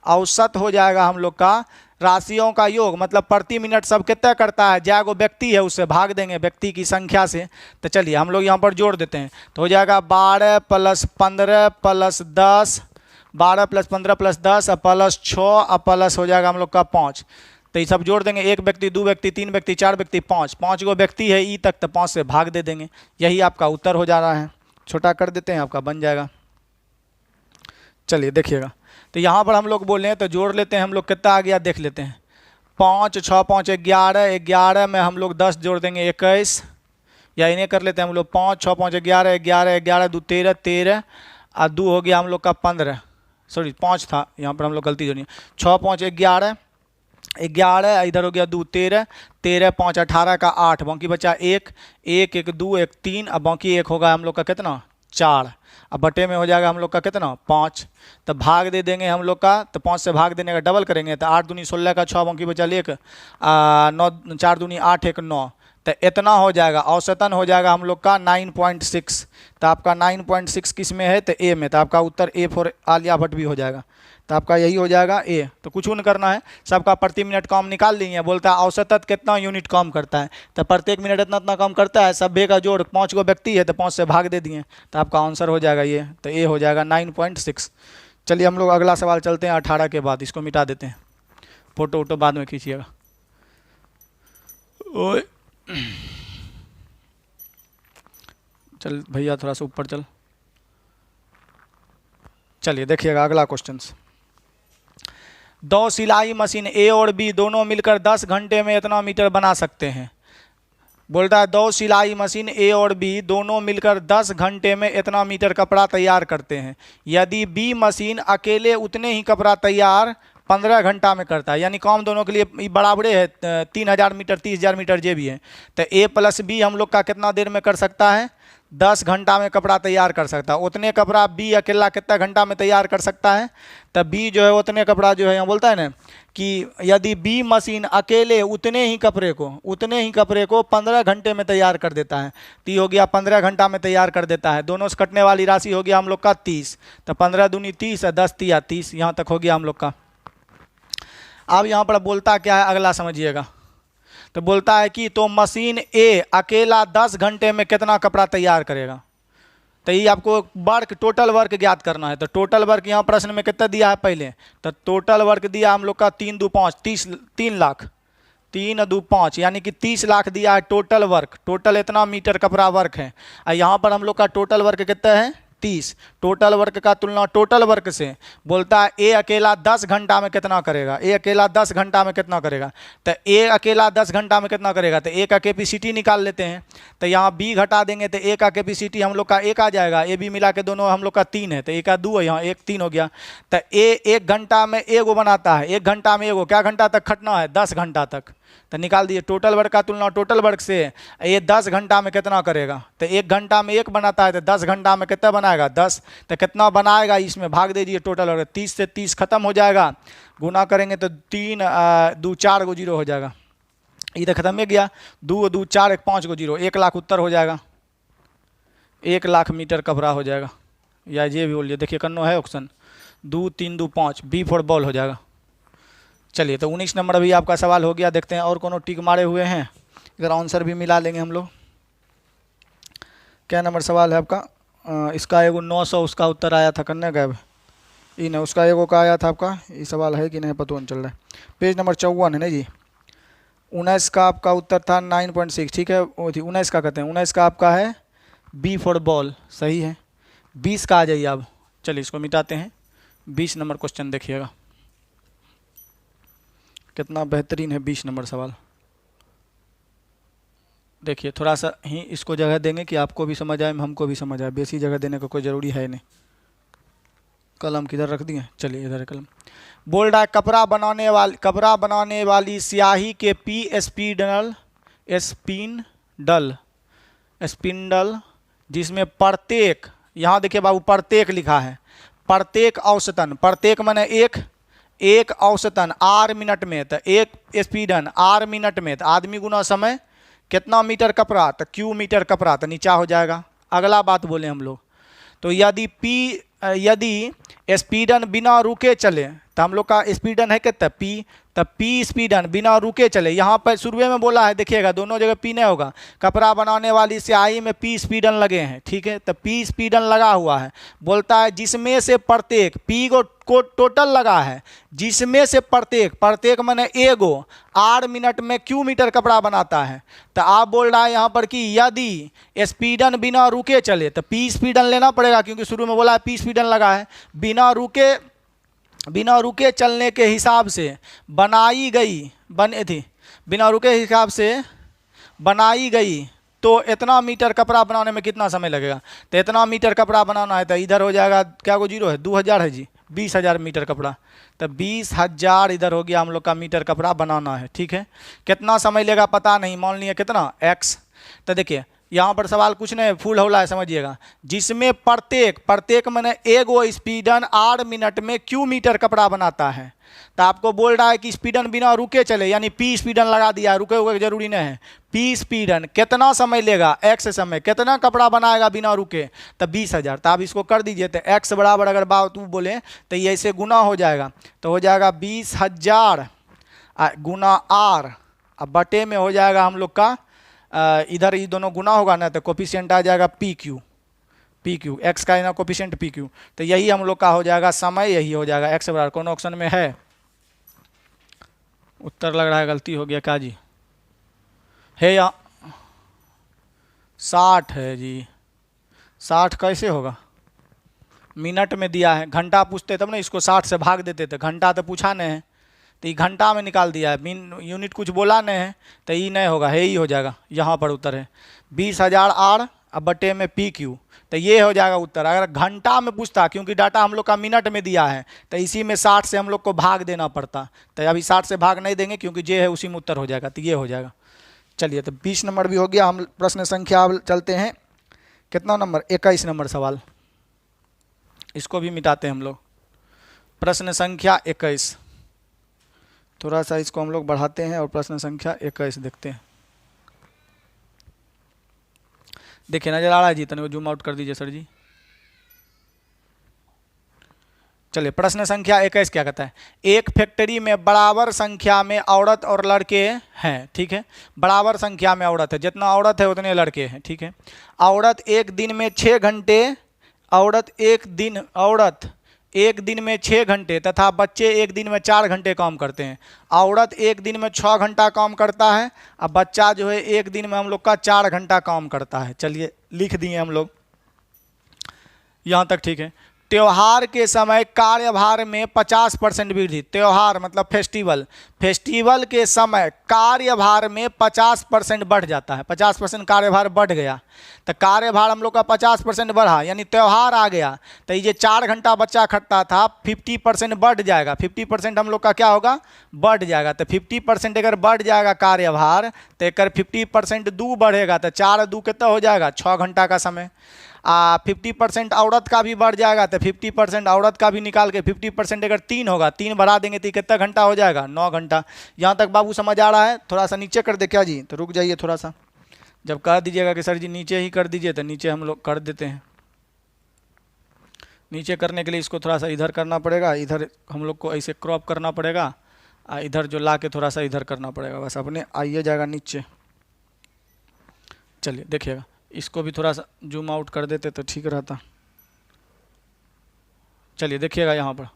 औसत हो जाएगा हम लोग का राशियों का योग, मतलब प्रति मिनट सब कितना करता है, जैगो व्यक्ति है उससे भाग देंगे व्यक्ति की संख्या से। तो चलिए हम लोग यहाँ पर जोड़ देते हैं, तो हो जाएगा 12 + 15 + 10, 12 + 15 + 10 प्लस 6 और प्लस हो जाएगा हम लोग का 5। तो ये सब जोड़ देंगे, 1 व्यक्ति 2 व्यक्ति 3 व्यक्ति 4 व्यक्ति 5 गो व्यक्ति है ई तक, तो 5 से भाग दे देंगे। यही आपका उत्तर हो जा रहा है। छोटा कर देते हैं, आपका बन जाएगा। चलिए देखिएगा, तो यहाँ पर हम लोग बोल रहे हैं तो जोड़ लेते हैं हम लोग, कितना आ गया देख लेते हैं। 5 6 5 11, 11 में हम लोग 10 जोड़ देंगे 21, या इन्हें कर लेते हैं हम लोग 5 6 5 11, 11 11 2 13, 13 और 2 हो गया हम लोग का 15, सॉरी 5 था यहाँ पर हम लोग गलती जोड़ी, 6 5 11, 11 इधर हो गया 2 13, 13 5 18 का 8, बाकी बचा 1 1 1 2 1 3, अब बाकी 1 होगा हम लोग का कितना 4, अब बटे में हो जाएगा हम लोग का कितना 5। तो भाग दे देंगे हम लोग का, तो 5 से भाग देने का डबल करेंगे, तो 8 दूनी 16 का 6, बाकी बचा 1 9 4 दूनी 8 1 9, तो इतना हो जाएगा। औसतन हो जाएगा हम लोग का 9.6। तो आपका 9.6 किस में है, तो ए में। तो आपका उत्तर ए फॉर आलिया भट्ट भी हो जाएगा। तो आपका यही हो जाएगा ए। तो कुछ नहीं करना है, सबका प्रति मिनट काम निकाल लेंगे। बोलता है औसतन कितना यूनिट काम करता है, तो प्रत्येक मिनट इतना इतना काम करता है। सभ्य का जोड़ 5 गो व्यक्ति है, तो 5 से भाग दे दिए, तो आपका आंसर हो जाएगा ये। तो ए हो जाएगा 9.6। चलिए हम लोग अगला सवाल चलते हैं 18 के बाद, इसको मिटा देते हैं, फोटो वोटो बाद में खींचिएगा। ओए चल भैया थोड़ा सा ऊपर चल। चलिए देखिएगा अगला क्वेश्चन। 2 सिलाई मशीन ए और बी दोनों मिलकर 10 घंटे में इतना मीटर बना सकते हैं। बोलता है 2 सिलाई मशीन ए और बी दोनों मिलकर 10 घंटे में इतना मीटर कपड़ा तैयार करते हैं। यदि बी मशीन अकेले उतने ही कपड़ा तैयार 15 घंटा में करता है, यानी काम दोनों के लिए बराबरे है, 3000 मीटर 30,000 मीटर जे भी है। तो ए प्लस बी हम लोग का कितना देर में कर सकता है, 10 घंटा में कपड़ा तैयार कर सकता है। उतने कपड़ा बी अकेला कितना घंटा में तैयार कर सकता है, तब बी जो है उतने कपड़ा जो है यहाँ बोलता है ना कि यदि बी मशीन अकेले उतने ही कपड़े को 15 घंटे में तैयार कर देता है, तो ये हो गया 15 घंटा में तैयार कर देता है। दोनों से कटने वाली राशि हो गया हम लोग का 30, तो 15 दूनी 30 है, 10 तिया 30, यहाँ तक हो गया हम लोग का। अब यहाँ पर बोलता क्या है अगला समझिएगा। तो बोलता है कि तो मशीन ए अकेला 10 घंटे में कितना कपड़ा तैयार करेगा। तो तो ये आपको वर्क टोटल वर्क ज्ञात करना है। तो टोटल वर्क यहाँ प्रश्न में कितना दिया है पहले, तो टोटल वर्क दिया हम लोग का 3 2 5 30 3 लाख 3 2 5 यानी कि 30 लाख दिया है टोटल वर्क। टोटल इतना मीटर कपड़ा वर्क है और यहाँ पर हम लोग का टोटल वर्क कितना है 30। टोटल वर्क का तुलना टोटल वर्क से बोलता है ए अकेला 10 घंटा में कितना करेगा, ए अकेला 10 घंटा में कितना करेगा। तो ए अकेला 10 घंटा में कितना करेगा, तो ए का कैपेसिटी निकाल लेते हैं। तो यहाँ बी घटा देंगे तो ए का कैपेसिटी हम लोग का 1 आ जाएगा, ए बी मिला के दोनों हम लोग का 3 है, तो ए का 2 है, यहाँ 1 3 हो गया। तो ए 1 घंटा में एगो बनाता है, 1 घंटा में एगो, क्या घंटा तक खटना है 10 घंटा तक। तो निकाल दिए टोटल वर्क का तुलना टोटल वर्क से, ये 10 घंटा में कितना करेगा। तो 1 घंटा में 1 बनाता है तो 10 घंटा में कितना बनाएगा 10। तो कितना बनाएगा इसमें भाग दे दिए टोटल वर्क, 30 से 30 खत्म हो जाएगा, गुना करेंगे तो 3 2 4 गो जीरो हो जाएगा। ये तो खत्म हो गया, 2 2 4 1 5 गो जीरो, 1 लाख उत्तर हो जाएगा, 1 लाख मीटर कपड़ा हो जाएगा। या ये भी बोलिए, देखिए कन्नो है ऑप्शन 2 3 2 5 बी फॉर बॉल हो जाएगा। चलिए तो 19 नंबर भी आपका सवाल हो गया। देखते हैं और कोनो टिक मारे हुए हैं, अगर आंसर भी मिला लेंगे हम लोग। क्या नंबर सवाल है आपका, इसका एगो 900 उसका उत्तर आया था, कन्ने गए ये नहीं, उसका एगो का आया था आपका, ये सवाल है कि नहीं पता नहीं चल रहा है। पेज नंबर 54 है ना जी। 19 का आपका उत्तर था 9.6, ठीक है, वो थी 19 का कहते हैं, 19 का आपका है बी फॉर बॉल, सही है। 20 का आ जाइए आप, चलिए इसको मिटाते हैं। 20 नंबर क्वेश्चन देखिएगा, कितना बेहतरीन है 20 नंबर सवाल। देखिए थोड़ा सा ही इसको जगह देंगे कि आपको भी समझ आए हमको भी समझ आए, बेसी जगह देने का कोई ज़रूरी है नहीं। कलम किधर रख दिए, चलिए इधर है कलम। बोल रहा है कपड़ा बनाने वाली स्याही के पी स्पिंडल जिसमें प्रत्येक, यहाँ देखिए बाबू प्रत्येक लिखा है, प्रत्येक औसतन, प्रत्येक माने एक औसतन आर मिनट में, तो एक स्पीडन आर मिनट में, तो आदमी गुना समय कितना मीटर कपड़ा, तो क्यू मीटर कपड़ा, तो नीचा हो जाएगा। अगला बात बोले हम लोग, तो यदि स्पीडन बिना रुके चले, तो हम लोग का स्पीडन है कितना पी, तब पी स्पीडन बिना रुके चले। यहाँ पर शुरू में बोला है, देखिएगा दोनों जगह पी नहीं होगा, कपड़ा बनाने वाली स्याही में पी स्पीडन लगे हैं, ठीक है, तो पी स्पीडन लगा हुआ है। बोलता है जिसमें से प्रत्येक, पी को टोटल लगा है, जिसमें से प्रत्येक माने एगो आर मिनट में क्यू मीटर कपड़ा बनाता है। तो आप बोल रहा है यहाँ पर कि यदि स्पीडन बिना रुके चले, तो पी स्पीडन लेना पड़ेगा, क्योंकि शुरू में बोला है पी स्पीडन लगा है। बिना रुके चलने के हिसाब से बनाई गई तो इतना मीटर कपड़ा बनाने में कितना समय लगेगा। तो इतना मीटर कपड़ा बनाना है, तो इधर हो जाएगा, क्या को जीरो है 2000 है जी, 20,000 मीटर कपड़ा, तो 20,000 इधर हो गया हम लोग का मीटर कपड़ा बनाना है, ठीक है। कितना समय लेगा पता नहीं, मान लिया कितना x। तो देखिए यहाँ पर सवाल कुछ नहीं, फुल होला है, समझिएगा। जिसमें प्रत्येक मैंने एगो स्पीडन आर मिनट में क्यू मीटर कपड़ा बनाता है। तो आपको बोल रहा है कि स्पीडन बिना रुके चले, यानी पी स्पीडन लगा दिया, रुके हुए जरूरी नहीं है। पी स्पीडन कितना समय लेगा, एक्स समय कितना कपड़ा बनाएगा बिना रुके, तो 20,000। तो आप इसको कर दीजिए, तो एक्स बराबर अगर बात तू बोले तो ये ऐसे गुना हो जाएगा, तो हो जाएगा 20,000 गुना आर, अब बटे में हो जाएगा हम लोग का इधर ये दोनों गुना होगा ना, तो कोफिशिएंट आ जाएगा पी क्यू, एक्स का ना कोफिशिएंट पी क्यू। तो यही हम लोग का हो जाएगा समय, यही हो जाएगा एक्स बराबर। कौन ऑप्शन में है उत्तर, लग रहा है गलती हो गया क्या जी, है या 60 है जी। 60 कैसे होगा, मिनट में दिया है, घंटा पूछते तब ना इसको 60 से भाग देते थे, घंटा तो पूछा नहीं है, तो ये घंटा में निकाल दिया है, यूनिट कुछ बोला नहीं है, तो ये नहीं होगा, है ही हो जाएगा। यहाँ पर उत्तर है 20,000 आर अब बटे में पी क्यू, तो ये हो जाएगा उत्तर। अगर घंटा में पूछता, क्योंकि डाटा हम लोग का मिनट में दिया है, तो इसी में 60 से हम लोग को भाग देना पड़ता, तो अभी 60 से भाग नहीं देंगे, क्योंकि जे है उसी में उत्तर हो जाएगा, तो ये हो जाएगा। चलिए तो 20 नंबर भी हो गया। हम प्रश्न संख्या चलते हैं, कितना नंबर 21 नंबर सवाल, इसको भी मिटाते हैं हम लोग। प्रश्न संख्या 21, थोड़ा सा इसको हम लोग बढ़ाते हैं और प्रश्न संख्या 21 देखते हैं। देखिए नजर आ रहा है जी, तनिक जूम आउट कर दीजिए सर जी। चलिए प्रश्न संख्या 21 क्या कहता है, एक फैक्ट्री में बराबर संख्या में औरत और लड़के हैं, ठीक है, बराबर संख्या में औरत है, जितना औरत है उतने लड़के हैं, ठीक है। औरत एक दिन में 6 घंटे औरत एक दिन में 6 घंटे तथा बच्चे एक दिन में 4 घंटे काम करते हैं। औरत एक दिन में 6 घंटा काम करता है, अब बच्चा जो है एक दिन में हम लोग का 4 घंटा काम करता है। चलिए लिख दिए हम लोग, यहाँ तक ठीक है। त्योहार के समय कार्यभार में 50% वृद्धि। त्योहार मतलब फेस्टिवल के समय कार्यभार में 50% बढ़ जाता है। 50% कार्यभार बढ़ गया तो कार्यभार हम लोग का 50% बढ़ा, यानी त्योहार आ गया तो ये 4 घंटा बच्चा खटता था, 50% बढ़ जाएगा। 50% हम लोग का क्या होगा, बढ़ जाएगा। तो 50% अगर बढ़ जाएगा कार्यभार तो एक 50% दू बढ़ेगा तो 4 दू कितना हो जाएगा, 6 घंटा का समय। 50% औरत का भी बढ़ जाएगा तो 50% औरत का भी निकाल के 50% अगर 3 होगा, 3 बढ़ा देंगे तो कितना घंटा हो जाएगा, 9 घंटा। यहाँ तक बाबू समझ आ रहा है? थोड़ा सा नीचे कर दे क्या जी, तो रुक जाइए थोड़ा सा। जब कह दीजिएगा कि सर जी नीचे ही कर दीजिए तो नीचे हम लोग कर देते हैं। नीचे करने के लिए इसको थोड़ा सा इधर करना पड़ेगा, इधर हम लोग को ऐसे क्रॉप करना पड़ेगा, इधर जो ला के थोड़ा सा इधर करना पड़ेगा, बस अपने आइए जाएगा नीचे। चलिए देखिएगा, इसको भी थोड़ा सा जूम आउट कर देते तो ठीक रहता। चलिए देखिएगा, यहाँ पर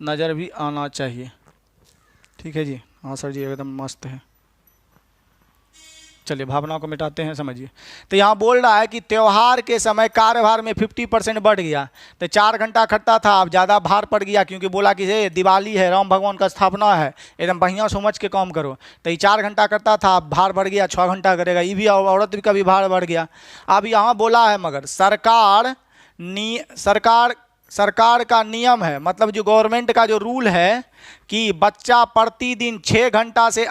नज़र भी आना चाहिए, ठीक है जी। हाँ सर जी एकदम मस्त है। चलिए भावनाओं को मिटाते हैं, समझिए। तो यहाँ बोल रहा है कि त्यौहार के समय कार्यभार में 50% बढ़ गया, तो 4 घंटा खटता था, अब ज़्यादा भार पड़ गया, क्योंकि बोला कि ये दिवाली है, राम भगवान का स्थापना है, एकदम बढ़िया समझ के काम करो। तो ये 4 घंटा करता था, अब भार बढ़ गया, 6 घंटा करेगा, ये भी औरत का भी भार बढ़ गया। अब यहाँ बोला है मगर सरकार का नियम है, मतलब जो गवर्नमेंट का जो रूल है कि बच्चा प्रतिदिन 6 घंटा से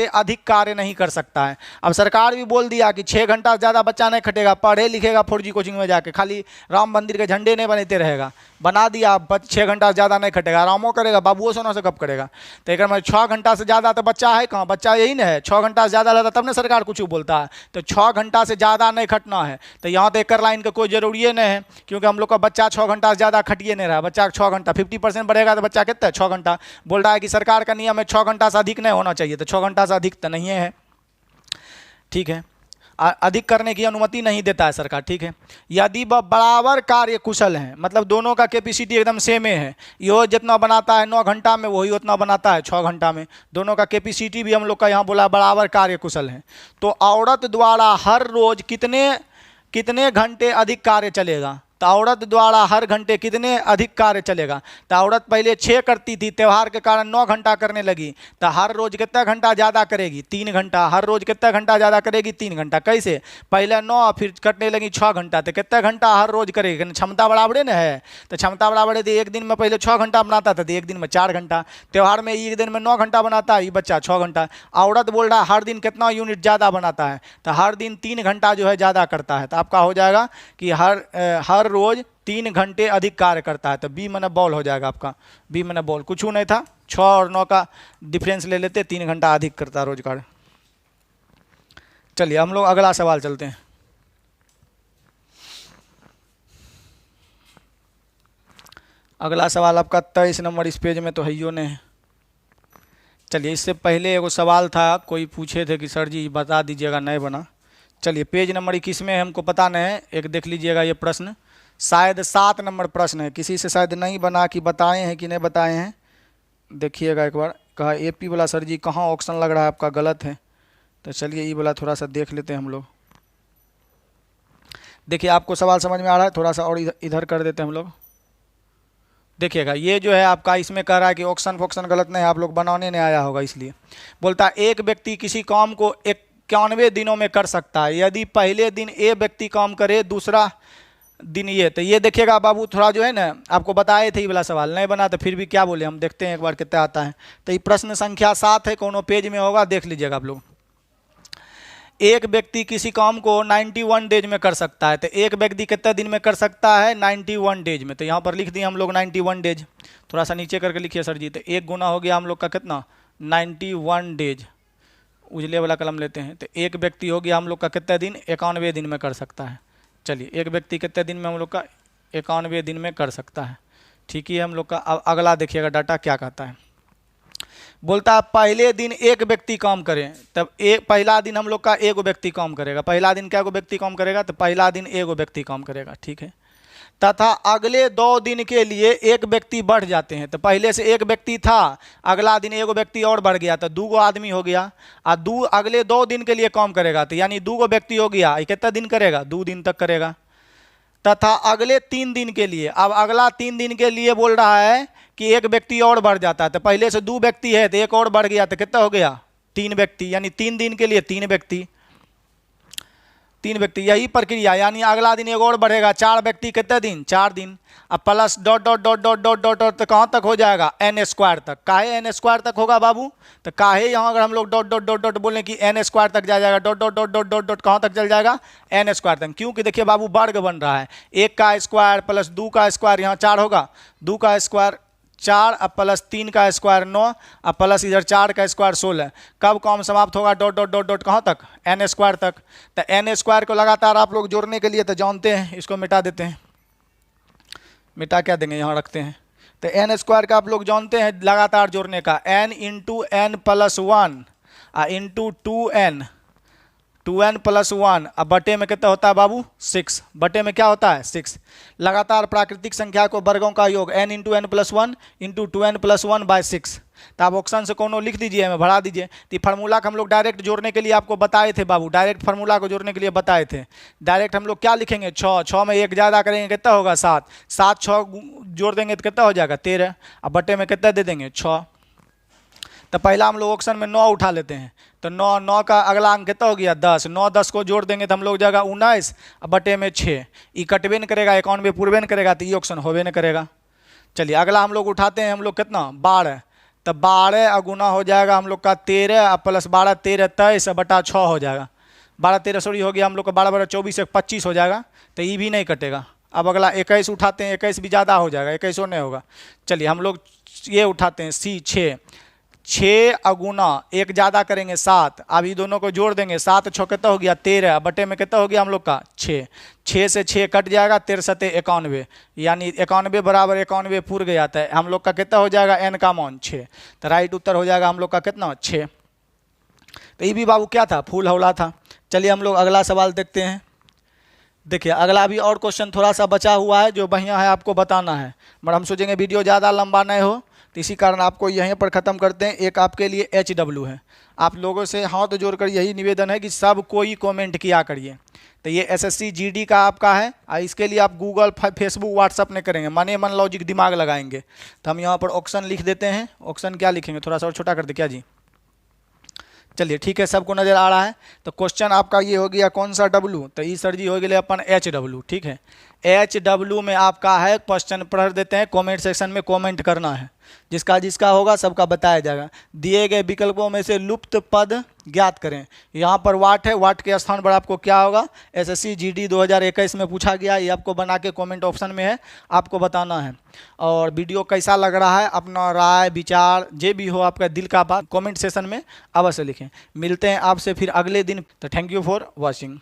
अधिक कार्य नहीं कर सकता है। अब सरकार भी बोल दिया कि 6 घंटा से ज़्यादा बच्चा नहीं खटेगा, पढ़े लिखेगा 4G कोचिंग में जाके, खाली राम मंदिर के झंडे नहीं बनाते रहेगा, बना दिया। 6 घंटा से ज़्यादा नहीं खटेगा, आरामों करेगा, बाबुओं सोना से कब करेगा। तो एक 6 घंटा से ज़्यादा तो बच्चा है कहाँ, बच्चा यही ना है। 6 घंटा से ज़्यादा रहता तब ना सरकार कुछ बोलता है। तो 6 घंटा से ज़्यादा नहीं खटना है, तो यहाँ तो एक लाइन का कोई जरूरी नहीं है, क्योंकि हम लोग का बच्चा 6 घंटा से ज़्यादा खटिए नहीं रहा। बच्चा 6 घंटा 50% बढ़ेगा तो बच्चा कितना है, 6 घंटा। बोल रहा है कि सरकार का नियम है 6 घंटा से अधिक नहीं होना चाहिए, तो 6 घंटा से अधिक तो नहीं है, ठीक है। अधिक करने की अनुमति नहीं देता है सरकार, ठीक है। यदि वह बराबर कार्य कुशल हैं, मतलब दोनों का कैपेसिटी एकदम सेम है, यो जितना बनाता है 9 घंटा में वही उतना बनाता है 6 घंटा में, दोनों का कैपेसिटी भी हम लोग का यहाँ बोला बराबर कार्य कुशल है, तो औरत द्वारा हर रोज कितने घंटे अधिक कार्य चलेगा। तो औरत द्वारा हर घंटे कितने अधिक कार्य चलेगा। तो औरत पहले 6 करती थी, त्यौहार के कारण 9 घंटा करने लगी, तो हर रोज कितना घंटा ज़्यादा करेगी, 3 घंटा। हर रोज कितना घंटा ज़्यादा करेगी, 3 घंटा। कैसे, पहले 9 फिर करने लगी 6 घंटा, तो कितना घंटा हर रोज करेगी, क्षमता बराबरे न है। तो क्षमता बराबर है, एक दिन में पहले 6 घंटा बनाता था, तो एक दिन में 4 घंटा। त्यौहार में एक दिन में 9 घंटा बनाता है, ये बच्चा 6 घंटा। औरत बोल रहा है हर दिन कितना यूनिट ज़्यादा बनाता है, तो हर दिन 3 घंटा जो है ज़्यादा करता है। तो आपका हो जाएगा कि हर रोज 3 घंटे अधिक कार्य करता है, तो बी मैंने बॉल हो जाएगा आपका। बी मैंने बॉल, कुछ नहीं था, 6 और 9 का डिफरेंस ले लेते, 3 घंटा अधिक करता है रोज कार्य। चलिए हम लोग अगला सवाल चलते हैं। अगला सवाल आपका 23 नंबर इस पेज में तो हैयो ने है। चलिए इससे पहले एगो सवाल था, कोई पूछे थे कि सर जी बता दीजिएगा, नहीं बना। चलिए पेज नंबर 21 में हमको पता नहीं है, एक देख लीजिएगा ये प्रश्न, शायद 7 नंबर प्रश्न है, किसी से शायद नहीं बना कि बताए हैं कि नहीं बताए हैं, देखिएगा एक बार। कहा AP वाला सर जी कहाँ ऑप्शन लग रहा है आपका गलत है, तो चलिए ये वाला थोड़ा सा देख लेते हैं हम लोग। देखिए आपको सवाल समझ में आ रहा है, थोड़ा सा और इधर कर देते हैं हम लोग। देखिएगा ये जो है आपका, इसमें कह रहा है कि ऑप्शन फॉक्शन गलत नहीं है, आप लोग बनाने नहीं आया होगा इसलिए। बोलता है एक व्यक्ति किसी काम को 91 दिनों में कर सकता है, यदि पहले दिन ए व्यक्ति काम करे, दूसरा दिन ये। तो ये देखिएगा बाबू, थोड़ा जो है ना आपको बताए थे ये वाला सवाल नहीं बना, तो फिर भी क्या बोले, हम देखते हैं एक बार कितना आता है। तो ये प्रश्न संख्या 7 है, कोनो पेज में होगा, देख लीजिएगा आप लोग। एक व्यक्ति किसी काम को 91 डेज में कर सकता है, तो एक व्यक्ति कितने दिन में कर सकता है, 91 डेज में। तो यहाँ पर लिख दिए हम लोग 91 डेज, थोड़ा सा नीचे करके लिखिए सर जी। तो 1 गुना हो गया हम लोग का कितना, 91 डेज, उजले वाला कलम लेते हैं। तो एक व्यक्ति हो गया हम लोग का कितने दिन, 91 दिन में कर सकता है। चलिए एक व्यक्ति कितने दिन में हम लोग का 91 दिन में कर सकता है, ठीक ही है हम लोग का। अब अगला देखिएगा डाटा क्या कहता है। बोलता है पहले दिन एक व्यक्ति काम करे, तब एक पहला दिन हम लोग का एगो व्यक्ति काम करेगा। पहला दिन क्या गो व्यक्ति काम करेगा, तो पहला दिन एगो व्यक्ति काम करेगा, ठीक है। तथा अगले 2 दिन के लिए एक व्यक्ति बढ़ जाते हैं, तो पहले से एक व्यक्ति था, अगला दिन एगो व्यक्ति और बढ़ गया, तो 2 आदमी हो गया। और अगले 2 दिन के लिए काम करेगा, तो यानी 2 व्यक्ति हो गया। ये कितना दिन करेगा, 2 दिन तक करेगा। तथा अगले 3 दिन के लिए, अब अगला 3 दिन के लिए बोल रहा है कि एक व्यक्ति और बढ़ जाता है, तो पहले से 2 व्यक्ति है तो एक और बढ़ गया, तो कितना हो गया, 3 व्यक्ति, यानी 3 दिन के लिए 3 व्यक्ति, 3 व्यक्ति। यही प्रक्रिया, यानी अगला दिन एक और बढ़ेगा, 4 व्यक्ति, कितने दिन, 4 दिन। अब plus dot dot dot dot dot dot dot, तो कहाँ तक हो जाएगा, n स्क्वायर तक। काहे n स्क्वायर तक होगा बाबू, तो काहे यहाँ अगर हम लोग डॉट डॉट डॉट डॉट बोलें कि n स्क्वायर तक जाएगा, dot dot dot dot dot dot कहाँ तक चल जाएगा, n स्क्वायर तक। क्योंकि देखिए बाबू वर्ग बन रहा है, 1 का स्क्वायर प्लस 2 का स्क्वायर, यहाँ 4 होगा, 2 का स्क्वायर 4, अब प्लस 3 का स्क्वायर 9, अब प्लस इधर 4 का स्क्वायर 16। कब काम समाप्त होगा, डॉट डॉट डॉट डॉट कहाँ तक, n स्क्वायर तक। तो n स्क्वायर को लगातार आप लोग जोड़ने के लिए तो जानते हैं, इसको मिटा देते हैं, मिटा क्या देंगे, यहाँ रखते हैं। तो n स्क्वायर का आप लोग जानते हैं लगातार जोड़ने का, n into n plus 1 into 2n plus 1, अब बटे में कितना होता है बाबू, 6, बटे में क्या होता है, 6। लगातार प्राकृतिक संख्या को वर्गों का योग n into n plus 1 into 2n plus 1 by 6। तो आप ऑप्शन से कोनो लिख दीजिए, हमें बढ़ा दीजिए। तो फार्मूला को हम लोग डायरेक्ट जोड़ने के लिए आपको बताए थे बाबू, डायरेक्ट फार्मूला को जोड़ने के लिए बताए थे। डायरेक्ट हम लोग क्या लिखेंगे, 6 में 1 ज़्यादा करेंगे कितना होगा, 7, 6 जोड़ देंगे तो कितना हो जाएगा, 13। अब बटे में कितना दे देंगे, 6। तो पहला हम लोग ऑप्शन में 9 उठा लेते हैं, तो 9 का अगला अंक कितना हो गया, 10, 9 10 को जोड़ देंगे तो हम लोग जाएगा 19, अब बटे में 6। ये कटबे न करेगा, 91 पूर्वे न करेगा, तो ये ऑप्शन होबे न करेगा। चलिए अगला हम लोग उठाते हैं, हम लोग कितना, 12, तो 12 अगुना हो जाएगा हम लोग का 13, प्लस 12 13 23 बटा 6 हो जाएगा, 12 13 सॉरी हो गया हम लोग का 12 12 24 25 हो जाएगा, तो ये भी नहीं कटेगा। अब अगला 21 उठाते हैं, 21 भी ज़्यादा हो जाएगा, 21 नहीं होगा। चलिए हम लोग ये उठाते हैं C 6 अगुना 1 ज़्यादा करेंगे 7, अब ये दोनों को जोड़ देंगे, 7 6 कितना हो गया, 13, बटे में कितना हो गया हम लोग का, 6 से 6 कट जाएगा, 13 7 91, यानी 91 बराबर 91 पूर गया था। हम लोग का कितना हो जाएगा, n का मान 6, तो राइट उत्तर हो जाएगा हम लोग का कितना, 6। तो ये भी बाबू क्या था, फूल हौला था। चलिए हम लोग अगला सवाल देखते हैं। देखिए अगला भी और क्वेश्चन थोड़ा सा बचा हुआ है जो बढ़िया है, आपको बताना है, मगर हम सोचेंगे वीडियो ज़्यादा लंबा नहीं हो, तो इसी कारण आपको यहीं पर ख़त्म करते हैं। एक आपके लिए HW है, आप लोगों से हाथ जोड़कर यही निवेदन है कि सब कोई कमेंट किया करिए। तो ये SSC GD का आपका है, और इसके लिए आप गूगल फेसबुक व्हाट्सअप नहीं करेंगे, मने मन लॉजिक दिमाग लगाएंगे। तो हम यहाँ पर ऑप्शन लिख देते हैं, ऑप्शन क्या लिखेंगे, थोड़ा सा और छोटा कर दे क्या जी। चलिए ठीक है, सबको नज़र आ रहा है। तो क्वेश्चन आपका ये हो गया कौन सा W, तो ये सर जी हो गए अपन HW, ठीक है। HW में आपका है क्वेश्चन पढ़ देते हैं, कमेंट सेक्शन में कमेंट करना है, जिसका होगा सबका बताया जाएगा। दिए गए विकल्पों में से लुप्त पद ज्ञात करें। यहाँ पर वाट है, वाट के स्थान पर आपको क्या होगा, SSC GD 2021 में पूछा गया, ये आपको बना के कमेंट ऑप्शन में है, आपको बताना है। और वीडियो कैसा लग रहा है, अपना राय विचार जो भी हो आपका दिल का बात कमेंट सेक्शन में अवश्य लिखें। मिलते हैं आपसे फिर अगले दिन, तो थैंक यू फॉर वॉचिंग।